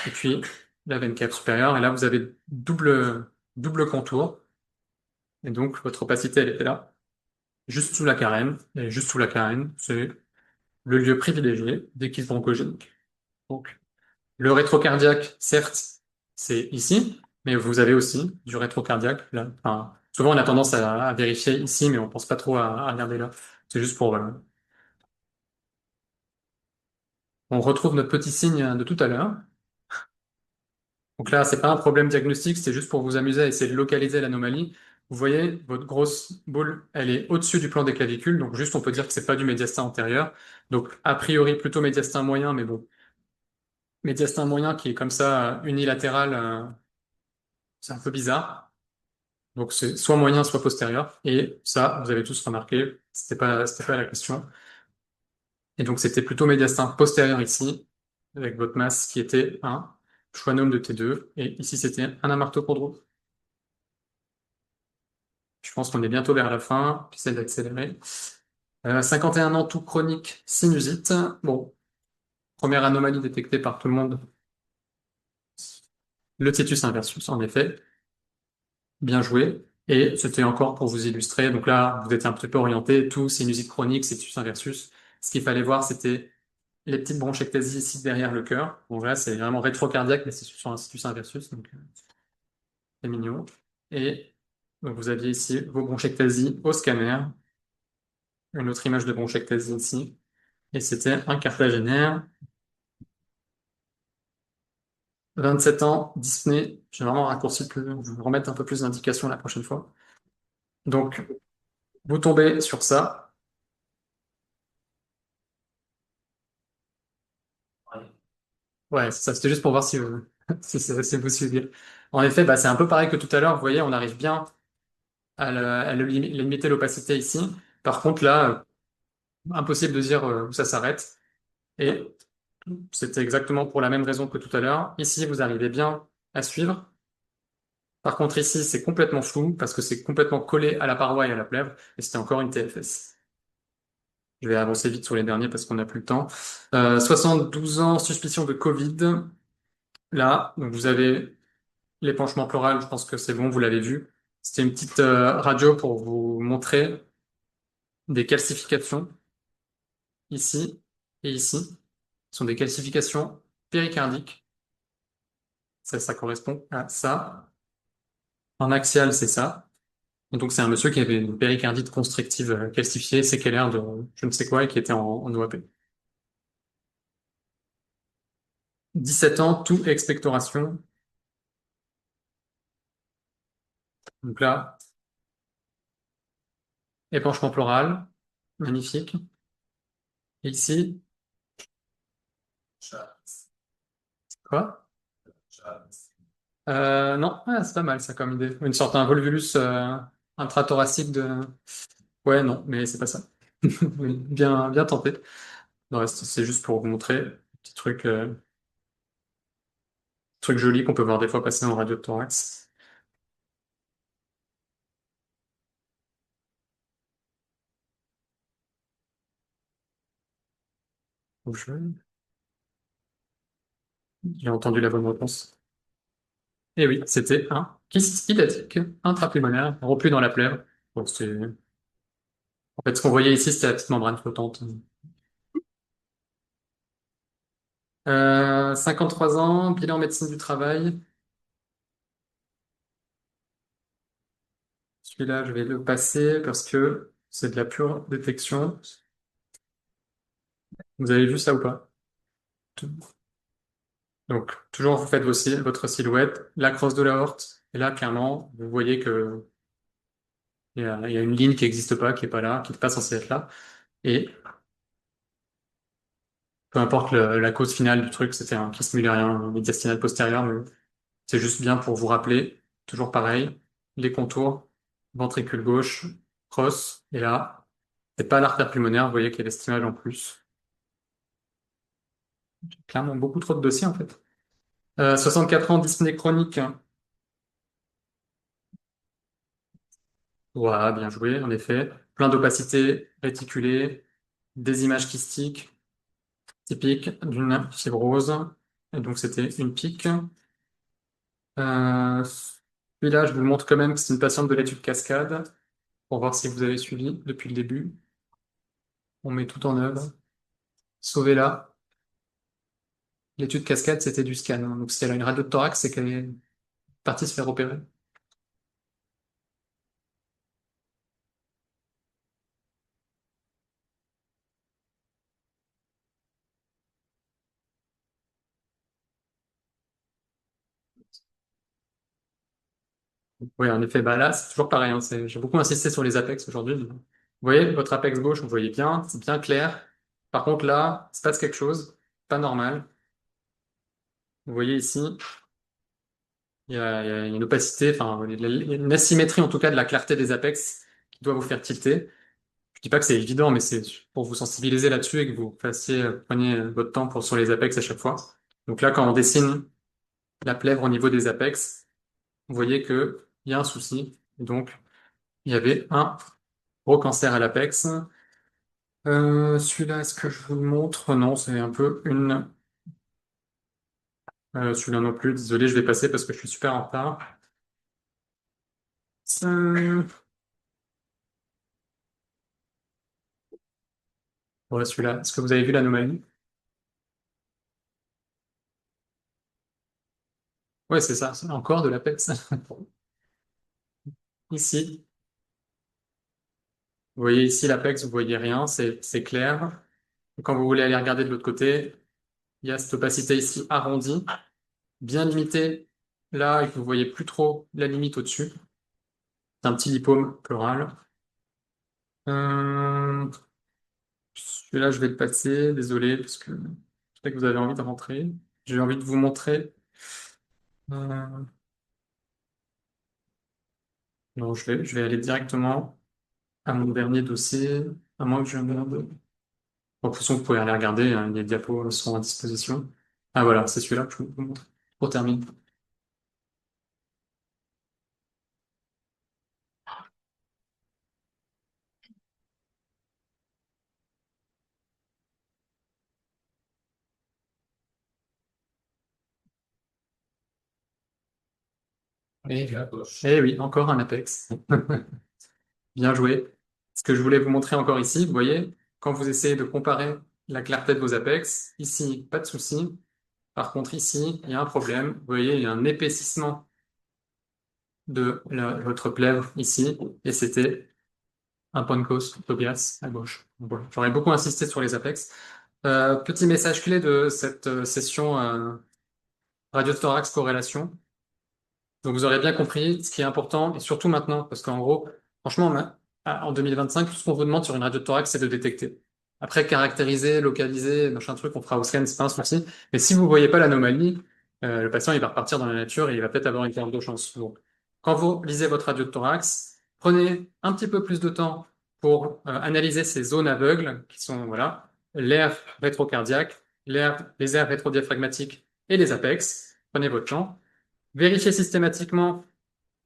et puis la veine cave supérieure. Et là, vous avez double contour. Et donc, votre opacité, elle était là, juste sous la carène. Et juste sous la carène, c'est le lieu privilégié des kystes bronchogéniques. Donc, le rétrocardiaque, certes, c'est ici, mais vous avez aussi du rétrocardiaque là. Enfin, souvent, on a tendance à vérifier ici, mais on pense pas trop à regarder là. C'est juste pour... on retrouve notre petit signe de tout à l'heure. Donc là, c'est pas un problème diagnostique, c'est juste pour vous amuser à essayer de localiser l'anomalie. Vous voyez, votre grosse boule, elle est au-dessus du plan des clavicules, donc juste on peut dire que c'est pas du médiastin antérieur. Donc a priori plutôt médiastin moyen, mais bon, médiastin moyen qui est comme ça unilatéral, c'est un peu bizarre. Donc c'est soit moyen, soit postérieur. Et ça, vous avez tous remarqué, c'était pas la question. Et donc c'était plutôt médiastin postérieur ici, avec votre masse qui était un schwannome de T2, et ici c'était un amartopodrome. Je pense qu'on est bientôt vers la fin. J'essaie d'accélérer. 51 ans, tout chronique, sinusite. Bon, première anomalie détectée par tout le monde. Le titus inversus, en effet. Bien joué. Et c'était encore pour vous illustrer. Donc là, vous êtes un petit peu orienté. Tout sinusite chronique, titus inversus. Ce qu'il fallait voir, c'était les petites bronchectasies ici derrière le cœur. Bon, là, c'est vraiment rétrocardiaque, mais c'est sur un titus inversus. Donc, c'est mignon. Et donc, vous aviez ici vos bronchectasies au scanner. Une autre image de bronchectasie ici. Et c'était un cartagénaire, 27 ans, dyspnée. J'ai vraiment raccourci pour vous remettre un peu plus d'indications la prochaine fois. Donc, vous tombez sur ça. Ouais, c'est ça. C'était juste pour voir si, si vous suiviez. En effet, bah, c'est un peu pareil que tout à l'heure. Vous voyez, on arrive bien limiter l'opacité ici. Par contre, là, impossible de dire où ça s'arrête. Et c'était exactement pour la même raison que tout à l'heure. Ici, vous arrivez bien à suivre. Par contre, ici, c'est complètement flou parce que c'est complètement collé à la paroi et à la plèvre. Et c'était encore une TFS. Je vais avancer vite sur les derniers parce qu'on n'a plus le temps. 72 ans, suspicion de Covid. Là, donc vous avez l'épanchement pleural, je pense que c'est bon, vous l'avez vu. C'était une petite radio pour vous montrer des calcifications ici et ici. Ce sont des calcifications péricardiques. Ça correspond à ça. En axial, c'est ça. Et donc, c'est un monsieur qui avait une péricardite constrictive calcifiée, séquelaire de je ne sais quoi, et qui était en OAP. 17 ans, tout expectoration. Donc là, épanchement pleural, magnifique. Et ici, quoi? Non, ah, c'est pas mal ça comme idée. Une sorte d'un volvulus intrathoracique de... Ouais, non, mais c'est pas ça. Oui, bien, bien tenté. Le reste, c'est juste pour vous montrer un petit truc joli qu'on peut voir des fois passer en radio de thorax. Donc, j'ai entendu la bonne réponse. Et oui, c'était un kyste hydatique intrapulmonaire rompu dans la plèvre. Donc, en fait, ce qu'on voyait ici, c'était la petite membrane flottante. 53 ans, bilan médecine du travail. Celui-là, je vais le passer parce que c'est de la pure détection. Vous avez vu ça ou pas? Donc, toujours, vous faites votre silhouette, la crosse de l'aorte, et là, clairement, vous voyez que il y a une ligne qui n'existe pas, qui est pas là, qui n'est pas censée être là. Et peu importe la cause finale du truc, c'était un kyste mullérien médiastinal postérieur, mais c'est juste bien pour vous rappeler, toujours pareil, les contours, ventricule gauche, crosse, et là, c'est pas l'artère pulmonaire, vous voyez qu'il y a l'estimage en plus. Clairement, beaucoup trop de dossiers, en fait. 64 ans, dyspnée chronique. Ouais, bien joué, en effet. Plein d'opacité réticulée, des images kystiques typiques d'une fibrose. Et donc, c'était une pique. Celui-là, je vous le montre quand même, c'est une patiente de l'étude cascade pour voir si vous avez suivi depuis le début. On met tout en œuvre. Sauvez-la. L'étude cascade, c'était du scan, hein. Donc, si elle a une radio de thorax, c'est qu'elle est partie se faire opérer. Oui, en effet, bah là, c'est toujours pareil, hein. J'ai beaucoup insisté sur les apex aujourd'hui. Vous voyez, votre apex gauche, vous voyez bien, c'est bien clair. Par contre, là, il se passe quelque chose, pas normal. Vous voyez ici, il y a une opacité, enfin, il y a une asymétrie en tout cas de la clarté des apex qui doit vous faire tilter. Je dis pas que c'est évident, mais c'est pour vous sensibiliser là-dessus et que vous preniez votre temps sur les apex à chaque fois. Donc là, quand on dessine la plèvre au niveau des apex, vous voyez que il y a un souci. Et donc, il y avait un gros cancer à l'apex. Celui-là, est-ce que je vous le montre? Non, c'est un peu une. Celui-là non plus, désolé, je vais passer parce que je suis super en retard. Euh, Ouais, celui-là, est-ce que vous avez vu l'anomalie? Ouais, c'est ça, c'est encore de l'apex. Ici, vous voyez ici l'apex, vous voyez rien, c'est clair. Quand vous voulez aller regarder de l'autre côté, il y a cette opacité ici arrondie, bien limitée là, et que vous voyez plus trop la limite au-dessus. C'est un petit lipome pleural. Euh, Celui-là, je vais le passer, désolé, parce que je sais que vous avez envie de rentrer. j'ai envie de vous montrer. euh, non, je vais aller directement à mon dernier dossier, à moins que je merde. Bon, de toute façon, vous pouvez aller regarder, hein, les diapos sont à disposition. Ah voilà, c'est celui-là que je vous montre. Pour terminer. Et, eh oui, encore un Apex. Bien joué. Ce que je voulais vous montrer encore ici, vous voyez, quand vous essayez de comparer la clarté de vos Apex, ici, pas de souci. Par contre, ici, il y a un problème. Vous voyez, il y a un épaississement de votre plèvre ici, et c'était un point de cause, Tobias, à gauche. Donc voilà. J'aurais beaucoup insisté sur les Apex. Petit message clé de cette session radio-thorax corrélation. Donc vous aurez bien compris ce qui est important, et surtout maintenant, parce qu'en gros, franchement, en 2025, tout ce qu'on vous demande sur une radio de thorax, c'est de détecter. Après, caractériser, localiser, machin truc, on fera au scan, c'est pas un souci. Mais si vous voyez pas l'anomalie, le patient, il va repartir dans la nature et il va peut-être avoir une perte de chance. Donc, quand vous lisez votre radio de thorax, prenez un petit peu plus de temps pour analyser ces zones aveugles, qui sont, voilà, l'air rétrocardiaque, les aires rétrodiaphragmatiques et les apex. Prenez votre temps. Vérifiez systématiquement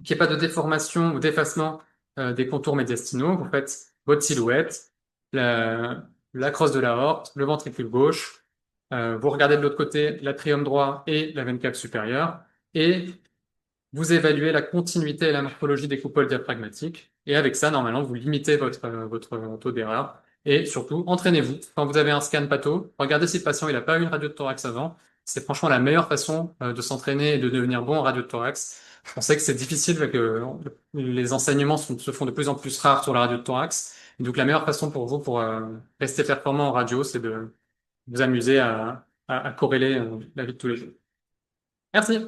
qu'il n'y ait pas de déformation ou d'effacement des contours médiastinaux. Vous faites votre silhouette, la crosse de l'aorte, le ventricule gauche. Vous regardez de l'autre côté l'atrium droit et la veine cave supérieure. Et vous évaluez la continuité et la morphologie des coupoles diaphragmatiques. Et avec ça, normalement, vous limitez votre taux d'erreur. Et surtout, entraînez-vous. Quand vous avez un scan patho, regardez si le patient il n'a pas eu une radio de thorax avant. C'est franchement la meilleure façon de s'entraîner et de devenir bon en radio de thorax. On sait que c'est difficile, que les enseignements se font de plus en plus rares sur la radio de thorax. Et donc la meilleure façon pour vous pour rester performant en radio, c'est de vous amuser à corréler la vie de tous les jours. Merci.